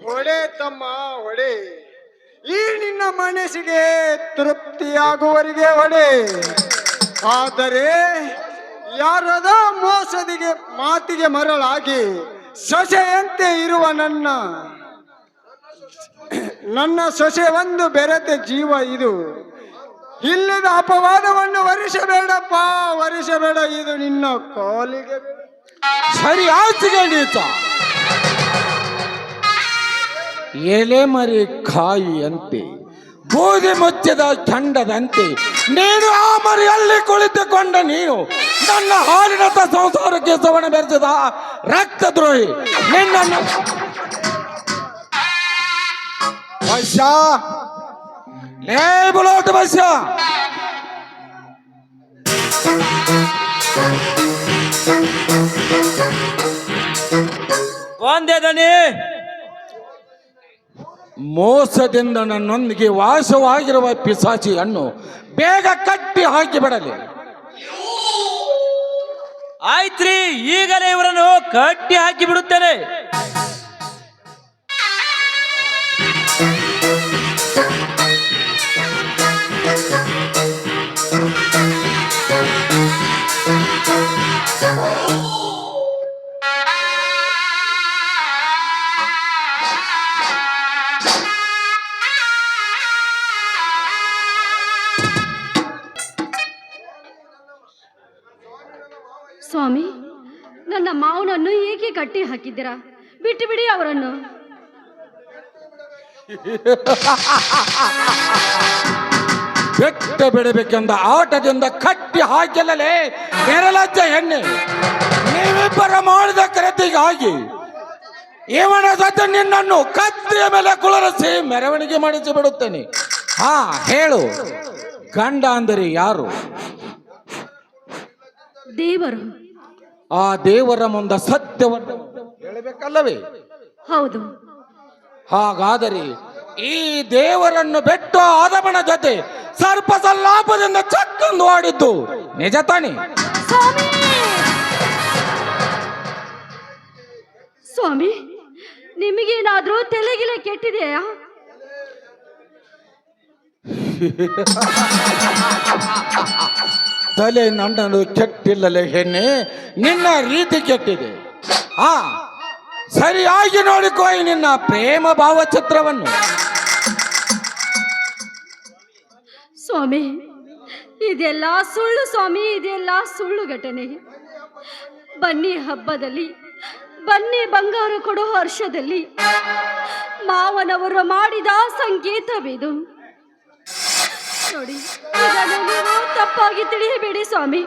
ಹೊಡೆ ತಮ್ಮ ಹೊಡೆ, ಈ ನಿನ್ನ ಮನಸ್ಸಿಗೆ ತೃಪ್ತಿಯಾಗುವವರೆಗೆ ಹೊಡೆ. ಆದರೆ ಯಾರದ ಮೋಸದಿಗೆ ಮಾತಿಗೆ ಮರಳಾಗಿ ಸೊಸೆಯಂತೆ ಇರುವ ನನ್ನ ಸೊಸೆ ಒಂದು ಬೆರೆತ ಜೀವ ಇದು. ಇಲ್ಲದ ಅಪವಾದವನ್ನು ವರಿಸಬೇಡಪ್ಪ, ವರಿಸಬೇಡ. ಇದು ನಿನ್ನ ಕಾಲಿಗೆ ಸರಿ ಆಚಿಗೆ ನೀತ ಎಲೆ ಮರಿ ಕಾಯಿಯಂತೆ ಗೋಧಿ ಮುಚ್ಚಿದ ಖಂಡದಂತೆ ನೀನು ಆ ಮರಿಯಲ್ಲಿ ಕುಳಿತುಕೊಂಡ ನೀನು ನನ್ನ ಹಾಲಿನಂತ ಸಂಸಾರಕ್ಕೆ ಸವಣ ಬೆರೆಸಿದ ರಕ್ತದ್ರೋಹಿ ನಿನ್ನನ್ನು ಬಸ್ಯ ಲೇ ಬುಲೋಟ್ ಬಸ್ಯ ಒಂದೇ ದನಿ ಮೋಸದಿಂದ ನನ್ನೊಂದಿಗೆ ವಾಸವಾಗಿರುವ ಪಿಸಾಚಿಯನ್ನು ಬೇಗ ಕಟ್ಟಿ ಹಾಕಿ ಬಿಡಲಿ. ಆಯ್ತ್ರಿ, ಈಗಲೇ ಇವರನ್ನು ಕಟ್ಟಿ ಹಾಕಿ ಬಿಡುತ್ತೇನೆ. ಸ್ವಾಮಿ, ನನ್ನ ಮಾವನನ್ನು ಏಕೆ ಕಟ್ಟಿ ಹಾಕಿದ್ದೀರಾ? ಬಿಟ್ಟು ಬಿಡಿ ಅವರನ್ನು. ಬೆಟ್ಟ ಬಿಡಬೇಕೆಂದ ಆಟದಿಂದ ಕಟ್ಟಿ ಹಾಕಿಲ್ಲಲೇ ನೆರಲಜ್ಜ ಹೆಣ್ಣೆ. ನೀವಿಬ್ಬರ ಮಾಡಿದ ಕರೆತಿಗಾಗಿ ಇವನ ಜೊತೆ ನಿನ್ನನ್ನು ಕತ್ತಿಯ ಮೇಲೆ ಕುಳರಿಸಿ ಮೆರವಣಿಗೆ ಮಾಡಿಸಿ ಬಿಡುತ್ತೇನೆ. ಹಾ ಹೇಳು, ಗಂಡ ಅಂದರೆ ಯಾರು? ದೇವರು. ಆ ದೇವರ ಮುಂದೆ ಸತ್ಯವನ್ನು ಹೇಳಬೇಕಲ್ಲವೇ? ಹೌದು. ಹಾಗಾದರೆ ಈ ದೇವರನ್ನು ಬಿಟ್ಟು ಆದಮನ ಜೊತೆ ಸರ್ಪ ಸಲ್ಲಾಪದಿಂದ ಚಕ್ಕಂದು ಆಡಿದ್ದು ನಿಜ ತಾನೆ? ಸ್ವಾಮಿ, ಸ್ವಾಮಿ, ನಿಮಗೇನಾದ್ರೂ ತಲೆಗಿಲೆ ಕೆಟ್ಟಿದೆಯಾ? ತಲೆ ನನ್ನನ್ನು ಕೆಟ್ಟಿಲ್ಲಲೇ ಹೆಣ್ಣೆ, ನಿನ್ನ ರೀತಿ ಕೆಟ್ಟಿದೆ. ಹಾ, ಸರಿಯಾಗಿ ನೋಡಿಕೋ ಈ ನಿನ್ನ ಪ್ರೇಮ ಭಾವಚಿತ್ರವನ್ನು. ಸ್ವಾಮಿ, ಇದೆಲ್ಲ ಸುಳ್ಳು ಸ್ವಾಮಿ, ಇದೆಲ್ಲ ಸುಳ್ಳು ಘಟನೆ. ಬನ್ನಿ ಹಬ್ಬದಲ್ಲಿ, ಬನ್ನಿ ಬಂಗಾರ ಕೊಡೋ ಹರ್ಷದಲ್ಲಿ ಮಾವನವರು ಮಾಡಿದ ಸಂಕೇತವಿದು. ನೋಡಿ, ಇದನ್ನು ನೀವು ತಪ್ಪಾಗಿ ತಿಳಿಯಬೇಡಿ ಸ್ವಾಮಿ.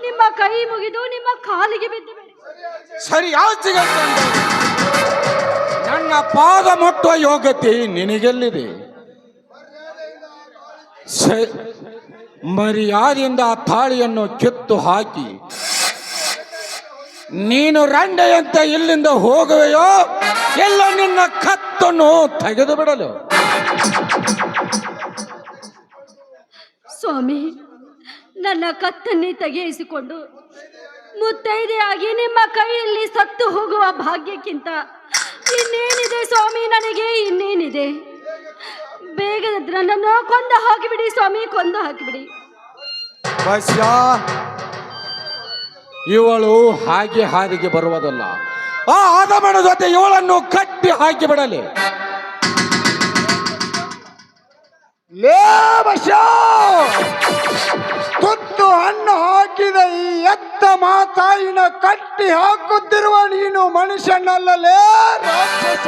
ನಿಮ್ಮ ಕೈ ಮುಗಿದು ನಿಮ್ಮ ಕಾಲಿಗೆ ಬಿದ್ದು ಬೇಡಿ. ಸರಿ ಆಚೆಗೆ ತಂದೆ. ನನ್ನ ಪಾದ ಮುಟ್ಟುವ ಯೋಗ್ಯತೆ ನಿನಗೆಲ್ಲಿದೆ? ಮರ್ಯಾದೆಯಿಂದ ಆ ತಾಳಿಯನ್ನು ಕಿತ್ತು ಹಾಕಿ ನೀನು ರಂಡೆಯಂತೆ ಇಲ್ಲಿಂದ ಹೋಗುವೆಯೋ ಎಲ್ಲ ನಿನ್ನ ಕತ್ತನ್ನು ತೆಗೆದು ಬಿಡಲು. ಸ್ವಾಮಿ, ನನ್ನ ಕತ್ತನ್ನೇ ತೆಗೆಯಿಸಿಕೊಂಡು ಮುತ್ತೈದೆಯಾಗಿ ನಿಮ್ಮ ಕೈಯಲ್ಲಿ ಸತ್ತು ಹೋಗುವ ಭಾಗ್ಯಕ್ಕಿಂತ ಇನ್ನೇನಿದೆ ಸ್ವಾಮಿ ನನಗೆ? ಇನ್ನೇನಿದೆ? ಬೇಗ ನನ್ನನ್ನು ಕೊಂದು ಹಾಕಿಬಿಡಿ ಸ್ವಾಮಿ, ಕೊಂದು ಹಾಕಿಬಿಡಿ. ಬಸ್ಯ, ಇವಳು ಹಾಗೆ ಹಾದಿಗೆ ಬರುವುದಲ್ಲ. ಆ ಆದಮನ ಜೊತೆ ಇವಳನ್ನು ಕಟ್ಟಿ ಹಾಕಿ ಬಿಡಲಿ. ಲೇ ಬಸ್ಯ, ತುತ್ತು ಹಣ್ಣು ಹಾಕಿದ ಈ ಎತ್ತ ಮಾತಾಯಿನ ಕಟ್ಟಿ ಹಾಕುತ್ತಿರುವ ನೀನು ಮನುಷ್ಯನಲ್ಲಲೇ ರಾಕ್ಷಸ.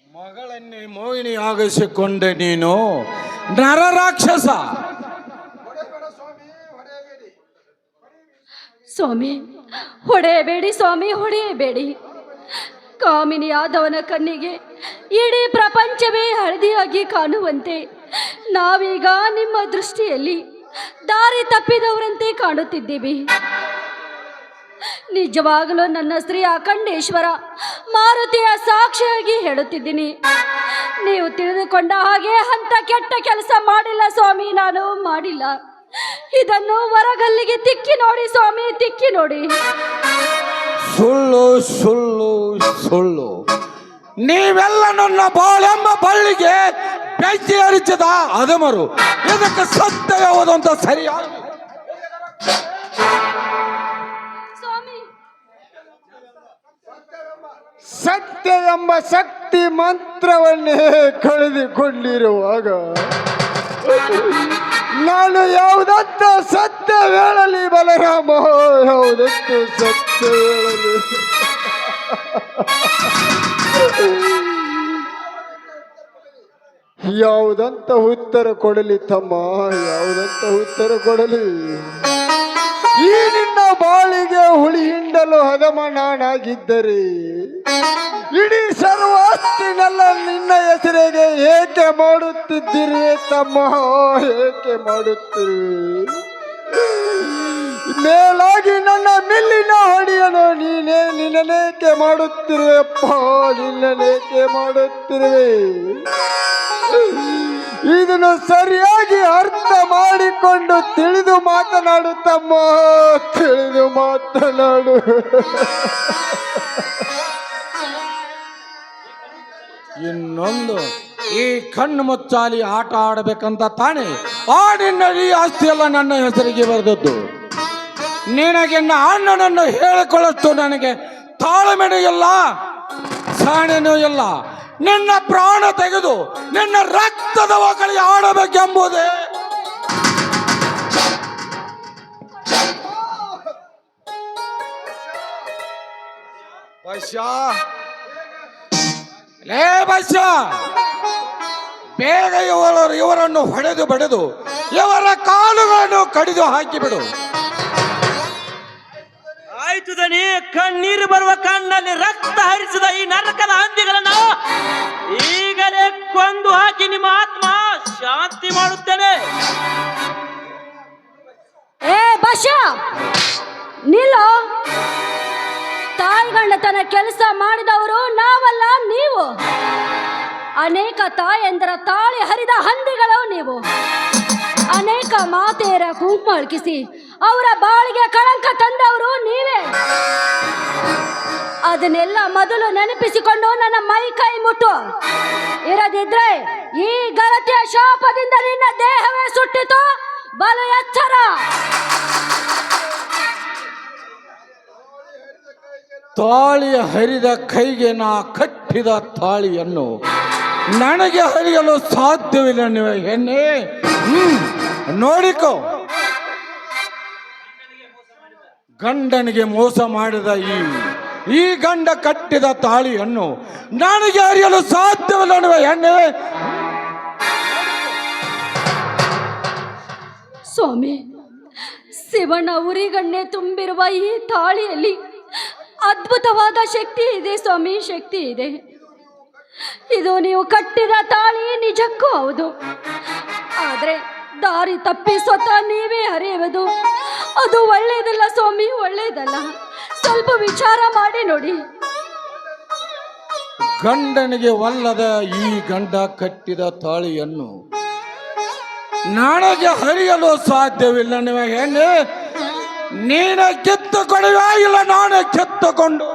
ಮಗಳನ್ನೇ ಮೋಹಿನಿ ಆಗಿಸಿಕೊಂಡೆ ನೀನು ನರ ರಾಕ್ಷಸ. ಸ್ವಾಮಿ, ಹೊಡೆಯಬೇಡಿ ಸ್ವಾಮಿ, ಹೊಡೆಯಬೇಡಿ. ಕಾಮಿನಿಯಾದವನ ಕಣ್ಣಿಗೆ ಇಡೀ ಪ್ರಪಂಚವೇ ಹಳದಿಯಾಗಿ ಕಾಣುವಂತೆ ನಾವೀಗ ನಿಮ್ಮ ದೃಷ್ಟಿಯಲ್ಲಿ ದಾರಿ ತಪ್ಪಿದವರಂತೆ ಕಾಣುತ್ತಿದ್ದೀವಿ. ನಿಜವಾಗಲೂ ನನ್ನ ಶ್ರೀ ಅಖಂಡೇಶ್ವರ ಮಾರುತಿಯ ಸಾಕ್ಷಿಯಾಗಿ ಹೇಳುತ್ತಿದ್ದೀನಿ, ನೀವು ತಿಳಿದುಕೊಂಡ ಹಾಗೆ ಅಂತ ಕೆಟ್ಟ ಕೆಲಸ ಮಾಡಿಲ್ಲ ಸ್ವಾಮಿ, ನಾನು ಮಾಡಿಲ್ಲ. ಇದನ್ನು ಹೊರಗಲ್ಲಿಗೆ ತಿಕ್ಕಿ ನೋಡಿ ಸ್ವಾಮಿ, ತಿಕ್ಕಿ ನೋಡಿ. ಸುಳ್ಳು ಸುಳ್ಳು ಸುಳ್ಳು. ನೀವೆಲ್ಲ ನನ್ನ ಬಾಳೆಂಬ ಬಳ್ಳಿಗೆ ಬೆಂಕಿ ಹರಿಸಿದ ಅಧಮರು. ಇದಕ್ಕೆ ಸತ್ಯ ಯಾವುದು ಅಂತ ಸರಿಯಾದ ಸ್ವಾಮಿ, ಸತ್ಯ ಎಂಬ ಶಕ್ತಿ ಮಂತ್ರವನ್ನೇ ಕಳೆದುಕೊಂಡಿರುವಾಗ ನಾನು ಯಾವುದತ್ತ ಸತ್ಯ ಹೇಳಲಿ ಬಲರಾಮ, ಯಾವುದತ್ತು ಸತ್ಯ ಹೇಳಲಿ? ಯಾವುದಂತ ಉತ್ತರ ಕೊಡಲಿ ತಮ್ಮ, ಯಾವುದಂತ ಉತ್ತರ ಕೊಡಲಿ? ಈ ನಿನ್ನ ಬಾಳಿಗೆ ಹುಳಿ ಹಿಂಡಲು ಹದಮ ನಾನಾಗಿದ್ದರೆ ಇಡೀ ಸರ್ವಾಸ್ತಿನೆಲ್ಲ ನಿನ್ನ ಹೆಸರಿಗೆ ಏಕೆ ಮಾಡುತ್ತಿದ್ದಿರುವೆ ತಮ್ಮ, ಏಕೆ ಮಾಡುತ್ತಿರುವೆ? ಮೇಲಾಗಿ ನನ್ನ ಮಿಲ್ಲಿನ ಹೊಡಿಯನು ನೀನೇ, ನಿನ್ನನೇಕೆ ಮಾಡುತ್ತಿರುವೆಪ್ಪ, ನಿನ್ನನೇಕೆ ಮಾಡುತ್ತಿರುವೆ? ಇದನ್ನು ಸರಿಯಾಗಿ ಅರ್ಥ ಮಾಡಿಕೊಂಡು ತಿಳಿದು ಮಾತನಾಡು ತಮ್ಮ, ತಿಳಿದು ಮಾತನಾಡು. ಇನ್ನೊಂದು, ಈ ಕಣ್ಣು ಮುಚ್ಚಾಲಿ ಆಟ ಆಡಬೇಕಂತ ತಾನೇ ಆ ನಿನ್ನ ಈ ಆಸ್ತಿಯೆಲ್ಲ ನನ್ನ ಹೆಸರಿಗೆ ಬರೆದದ್ದು. ನಿನಗೆ ನನ್ನ ಅಣ್ಣನನ್ನು ಹೇಳಿಕೊಳ್ಳಷ್ಟು ನನಗೆ ತಾಳ್ಮೆನೂ ಇಲ್ಲ, ಸಹನೆಯೂ ಇಲ್ಲ. ನಿನ್ನ ಪ್ರಾಣ ತೆಗೆದು ನಿನ್ನ ರಕ್ತದ ಒಕ್ಕಳಿ ಆಡಬೇಕೆಂಬುದೇ ಲೇ ಬಸ್ಯ. ಬೇಗ ಇವರನ್ನು ಹೊಡೆದು ಬಡೆದು ಇವರ ಕಾಲುಗಳನ್ನು ಕಡಿದು ಹಾಕಿಬಿಡು. ಆಯ್ತು ದನಿ, ಕಣ್ಣೀರು ಬರುವ ಕಣ್ಣಲ್ಲಿ ರಕ್ತ ಹರಿಸಿದ ಈ ನರಕದ ಹಂದಿಗಳನ್ನು ಈಗಲೇ ಕೊಂದು ಹಾಕಿ ನಿಮ್ಮ ಆತ್ಮ ಶಾಂತಿ ಮಾಡುತ್ತೇನೆ. ಏ ಬಶ, ನಿಲ್ಲೋ. ತಾಯಿಗಂಡತನ ಕೆಲಸ ಮಾಡಿದವರು ನಾವಲ್ಲ, ನೀವು. ಅನೇಕ ತಾಯಂದರ ತಾಳಿ ಹರಿದ ಹಂದಿಗಳು ನೀವು. ಅನೇಕ ಮಾತೆಯರ ಕುಂಕುಮ ಅಳ್ಕಿಸಿ ಅವರ ಬಾಳಿಗೆ ಕಳಂಕ ತಂದವರು ನೀವೇ. ಅದನ್ನೆಲ್ಲ ಮೊದಲು ನೆನಪಿಸಿಕೊಂಡು ನನ್ನ ಮೈ ಕೈ ಮುಟ್ಟು. ಇರದಿದ್ರೆ ಈ ಗಲತಿಯ ಶಾಪದಿಂದ ನಿನ್ನ ದೇಹವೇ ಸುಟ್ಟಿತು. ಬಲು ಎಚ್ಚರ. ತಾಳಿ ಹರಿದ ಕೈಗೆ ನಾ ಕಟ್ಟಿದ ತಾಳಿಯನ್ನು ನನಗೆ ಹರಿಯಲು ಸಾಧ್ಯವಿಲ್ಲ. ನೀವು ಹೆಣ್ಣೆ, ನೋಡಿಕೋ. ಗಂಡನಿಗೆ ಮೋಸ ಮಾಡಿದ ಈ ಗಂಡ ಕಟ್ಟಿದ ತಾಳಿಯನ್ನು ನನಗೆ ಹರಿಯಲು ಸಾಧ್ಯವಿಲ್ಲ. ನೀವು ಹೆಣ್ಣೆ. ಸ್ವಾಮಿ, ಶಿವನ ಉರಿಗಣ್ಣೆ ತುಂಬಿರುವ ಈ ತಾಳಿಯಲ್ಲಿ ಅದ್ಭುತವಾದ ಶಕ್ತಿ ಇದೆ ಸ್ವಾಮಿ, ಶಕ್ತಿ ಇದೆ. ಇದು ನೀವು ಕಟ್ಟಿದ ತಾಳಿ ನಿಜಕ್ಕೂ ಹೌದು. ಆದರೆ ದಾರಿ ತಪ್ಪಿ ಸ್ವತಃ ನೀವೇ ಹರಿಯುವುದು ಅದು ಒಳ್ಳೆಯದಲ್ಲ ಸ್ವಾಮಿ, ಒಳ್ಳೆಯದಲ್ಲ. ಸ್ವಲ್ಪ ವಿಚಾರ ಮಾಡಿ ನೋಡಿ. ಗಂಡನಿಗೆ ಒಲ್ಲದ ಈ ಗಂಡ ಕಟ್ಟಿದ ತಾಳಿಯನ್ನು ನನಗೆ ಹರಿಯಲು ಸಾಧ್ಯವಿಲ್ಲ. ನೀವು ಹೆಣ್ಣೆ, ನೀನು ಕಿತ್ತುಕೊಡುವ ಇಲ್ಲ ನಾನು ಕಿತ್ತುಕೊಂಡು.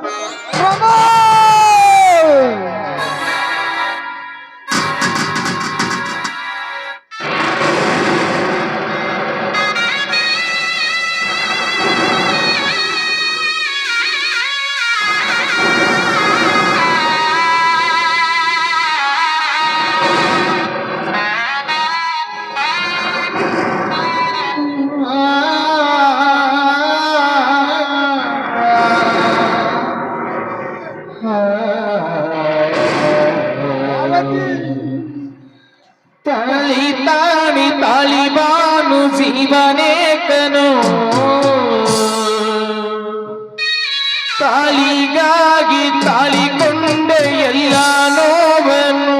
ತಾಳಿ ತಾಳಿ ತಾಳಿಬಾನು ಜೀವನೇಕನು ತಾಳಿ ತಾಳಿಗಾಗಿ ತಾಳಿಕೊಂಡೆ ಎಲ್ಲ ನೋವನ್ನು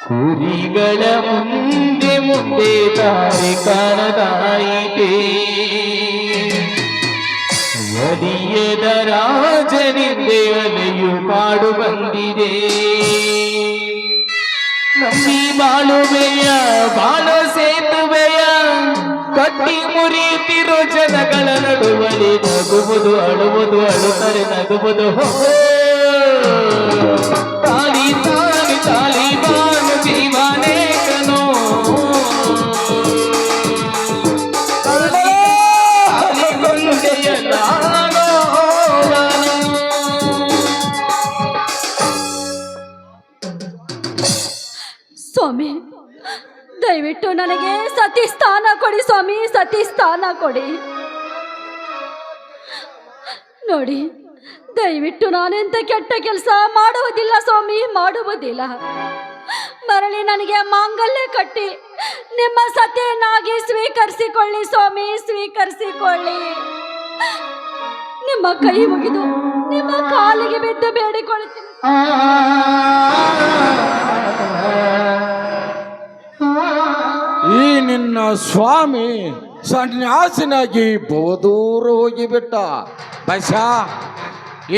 ಕುರಿಗಳ ಮುಂದೆ ಮುಂದೆ ದಾರಿ ಕಾಣದಾಯಿತೆ ಒಲಿಯದ ರಾಜನಿಂದೆ ಅಲೆಯು ಪಾಡು ಬಂದಿದೆ ನಂಬಿ ಬಾಳುವೆಯ ಬಾಳು ಸೇತುವೆಯ ಕಟ್ಟಿ ಮುರಿಯುತ್ತಿರೋ ಜನಗಳ ನಡುವಳಿ ನಗುವುದು ಅಳುವುದು ಅಳುತ್ತಾರೆ ನಗುವುದು ತಾಳಿ ತಾಳಿ ತಾಳಿ ಬಾನು ಜೀವನೇಕನೋ ತಾಳಿಗೊಂಡೆಯ ಸ್ವಾಮಿ ದಯವಿಟ್ಟು ನನಗೆ ಸತಿ ಸ್ಥಾನ ಕೊಡಿ ಸ್ವಾಮಿ, ಸತಿ ಸ್ಥಾನ ಕೊಡಿ. ನೋಡಿ, ದಯವಿಟ್ಟು ನಾನೆಂತ ಕೆಟ್ಟ ಕೆಲಸ ಮಾಡುವುದಿಲ್ಲ ಸ್ವಾಮಿ, ಮಾಡುವುದಿಲ್ಲ. ಮರಳಿ ನನಗೆ ಮಾಂಗಲ್ಯ ಕಟ್ಟಿ ನಿಮ್ಮ ಸತಿಯನ್ನಾಗಿ ಸ್ವೀಕರಿಸಿಕೊಳ್ಳಿ ಸ್ವಾಮಿ, ಸ್ವೀಕರಿಸಿಕೊಳ್ಳಿ. ನಿಮ್ಮ ಕೈ ಮುಗಿದು ನಿಮ್ಮ ಕಾಲಿಗೆ ಬಿದ್ದು ಬೇಡಿಕೊಳ್ಳುತ್ತೀನಿ. ಈ ನಿನ್ನ ಸ್ವಾಮಿ ಸನ್ಯಾಸಿನಾಗಿ ಬಹುದೂರ ಹೋಗಿಬಿಟ್ಟ. ಬಸ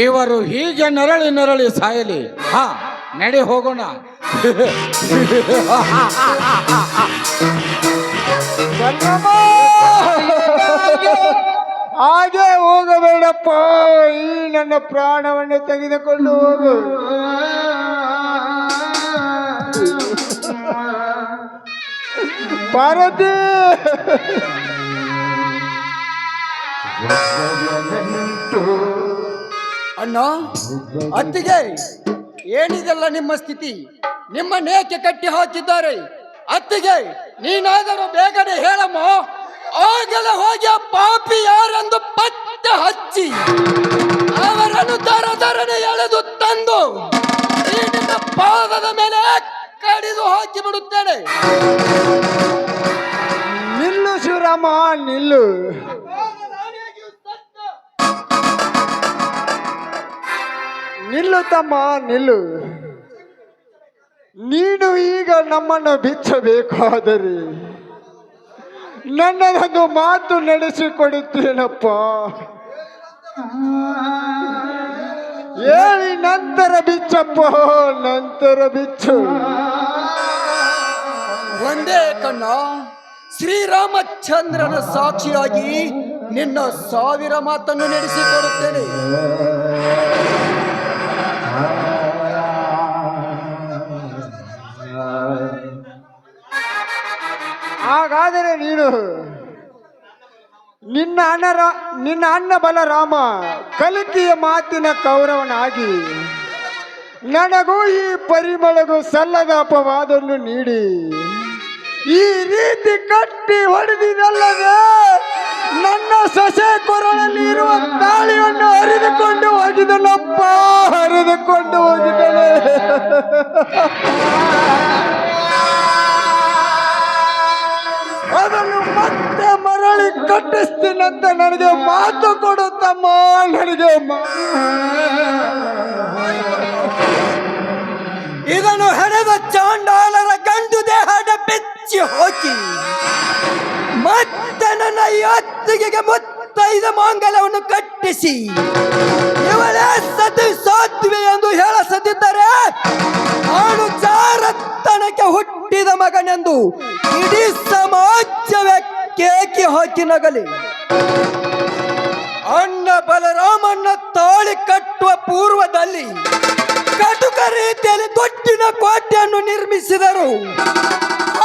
ಇವರು ಹೀಗೆ ನರಳಿ ನರಳಿ ಸಾಯಲಿ. ಹಾ, ನಡೆ ಹೋಗೋಣ. ಹಾಗೆ ಹೋಗಬೇಡಪ್ಪ, ಈ ನನ್ನ ಪ್ರಾಣವನ್ನು ತೆಗೆದುಕೊಂಡು ಹೋಗು. ಪಾರ್ವತಿ, ಅಣ್ಣ, ಅತ್ತಿಗೆ, ಏನಿದೆಲ್ಲ ನಿಮ್ಮ ಸ್ಥಿತಿ? ನಿಮ್ಮನ್ನೇಕೆ ಕಟ್ಟಿ ಹಾಕಿದ್ದಾರೆ? ಅತ್ತಿಗೆ, ನೀನಾದರೂ ಬೇಗನೆ ಹೇಳಮ್ಮ. ಆಗಲೇ ಹೋಗಿ ಆ ಪಾಪಿ ಯಾರೆಂದು ಪತ್ತೆ ಹಚ್ಚಿ ಅವರನ್ನು ದರದರನೆ ಎಳೆದು ತಂದು ಈ ನಿನ್ನ ಪಾದದ ಮೇಲೆ ಕಡಿದು ಹಾಕಿ ಬಿಡುತ್ತೇನೆ. ನಿಲ್ಲು ಶಿವರಾಮ, ನಿಲ್ಲು. ನಿಲ್ಲು ತಮ್ಮ, ನಿಲ್ಲು. ನೀನು ಈಗ ನಮ್ಮನ್ನು ಬಿಚ್ಚಬೇಕಾದರೆ ನನ್ನದೊಂದು ಮಾತು ನಡೆಸಿಕೊಡುತ್ತೇನಪ್ಪ. ಹೇಳಿ ನಂತರ ಬಿಚ್ಚಪ್ಪ, ನಂತರ ಬಿಚ್ಚು. ಒಂದೇ ಕಣ್ಣ, ಶ್ರೀರಾಮಚಂದ್ರನ ಸಾಕ್ಷಿಯಾಗಿ ನಿನ್ನ 1000 ಮಾತನ್ನು ನಡೆಸಿಕೊಡುತ್ತೇನೆ. ಹಾಗಾದರೆ ನೀನು ನಿನ್ನ ಅಣ್ಣ ಬಲರಾಮ ಕಲಿಕೆಯ ಮಾತಿನ ಕೌರವನಾಗಿ ನನಗೂ ಈ ಪರಿಮಳಗೂ ಸಲ್ಲದ ಅಪವಾದವನ್ನು ನೀಡಿ ಈ ರೀತಿ ಕಟ್ಟಿ ಹೊಡೆದಿದಲ್ಲದೆ ನನ್ನ ಸೊಸೆ ಕೊರಳಲ್ಲಿ ಇರುವ ತಾಳಿಯನ್ನು ಹರಿದುಕೊಂಡು ಹೋಗಿದನಪ್ಪ, ಹರಿದುಕೊಂಡು ಹೋಗಿದ್ದಾನೆ. ಅದನ್ನು ಮತ್ತೆ ಮರಳಿ ಕಟ್ಟಿಸ್ತೀನಂತ ನನಗೆ ಮಾತು ಕೊಡುತ್ತಮ್ಮ, ನನಗೆ ಇದನ್ನು ಹೆಣೆದ ಚಾಂಡಾಲರ ಗಂಡು ದೇಹದ ಬೆಚ್ಚಿ ಹೋಗಿ ಮತ್ತೆ ನನ್ನ ಅತ್ತಿಗೆಗೆ ಮುತ್ತೈದ ಮಾಂಗಲ್ಯವನ್ನು ಕಟ್ಟಿಸಿ ಇವಳೇ ಸತಿ ಸಾಧ್ವಿ ಎಂದು ಹೇಳಸದಿದ್ದರೆ ನಾನು ಜಾರತನಕ್ಕೆ ಹುಟ್ಟಿದ ಮಗನೆಂದು ಇಡೀ ಸಮಾಜವೇ ಕೇಕಿ ಹಾಕಿ ನಗಲಿ. ಅಣ್ಣ ಬಲರಾಮನ್ನ ತಾಳಿ ಕಟ್ಟುವ ಪೂರ್ವದಲ್ಲಿ ಕಟುಕ ರೀತಿಯಲ್ಲಿ ದೊಡ್ಡಿನ ಕೋಟೆಯನ್ನು ನಿರ್ಮಿಸಿದರು.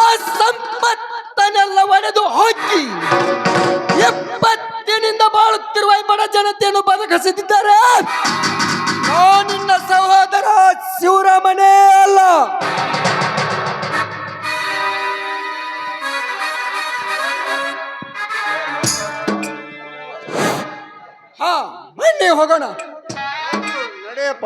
ಆ ಸಂಪತ್ತನ್ನೆಲ್ಲ ಒಡೆದು ಹಾಕಿ 70ನಿಂದ ಬಾಳುತ್ತಿರುವ ಬಡ ಜನತೆಯನ್ನು ಬದುಕಿಸುತ್ತಿದ್ದಾರೆ. ನಿನ್ನ ಸಹೋದರ ಶಿವರಾಮನೇ ಅಲ್ಲ. ಹಾ, ಬನ್ನಿ ಹೋಗೋಣ. ನಡೆಯಪ್ಪ.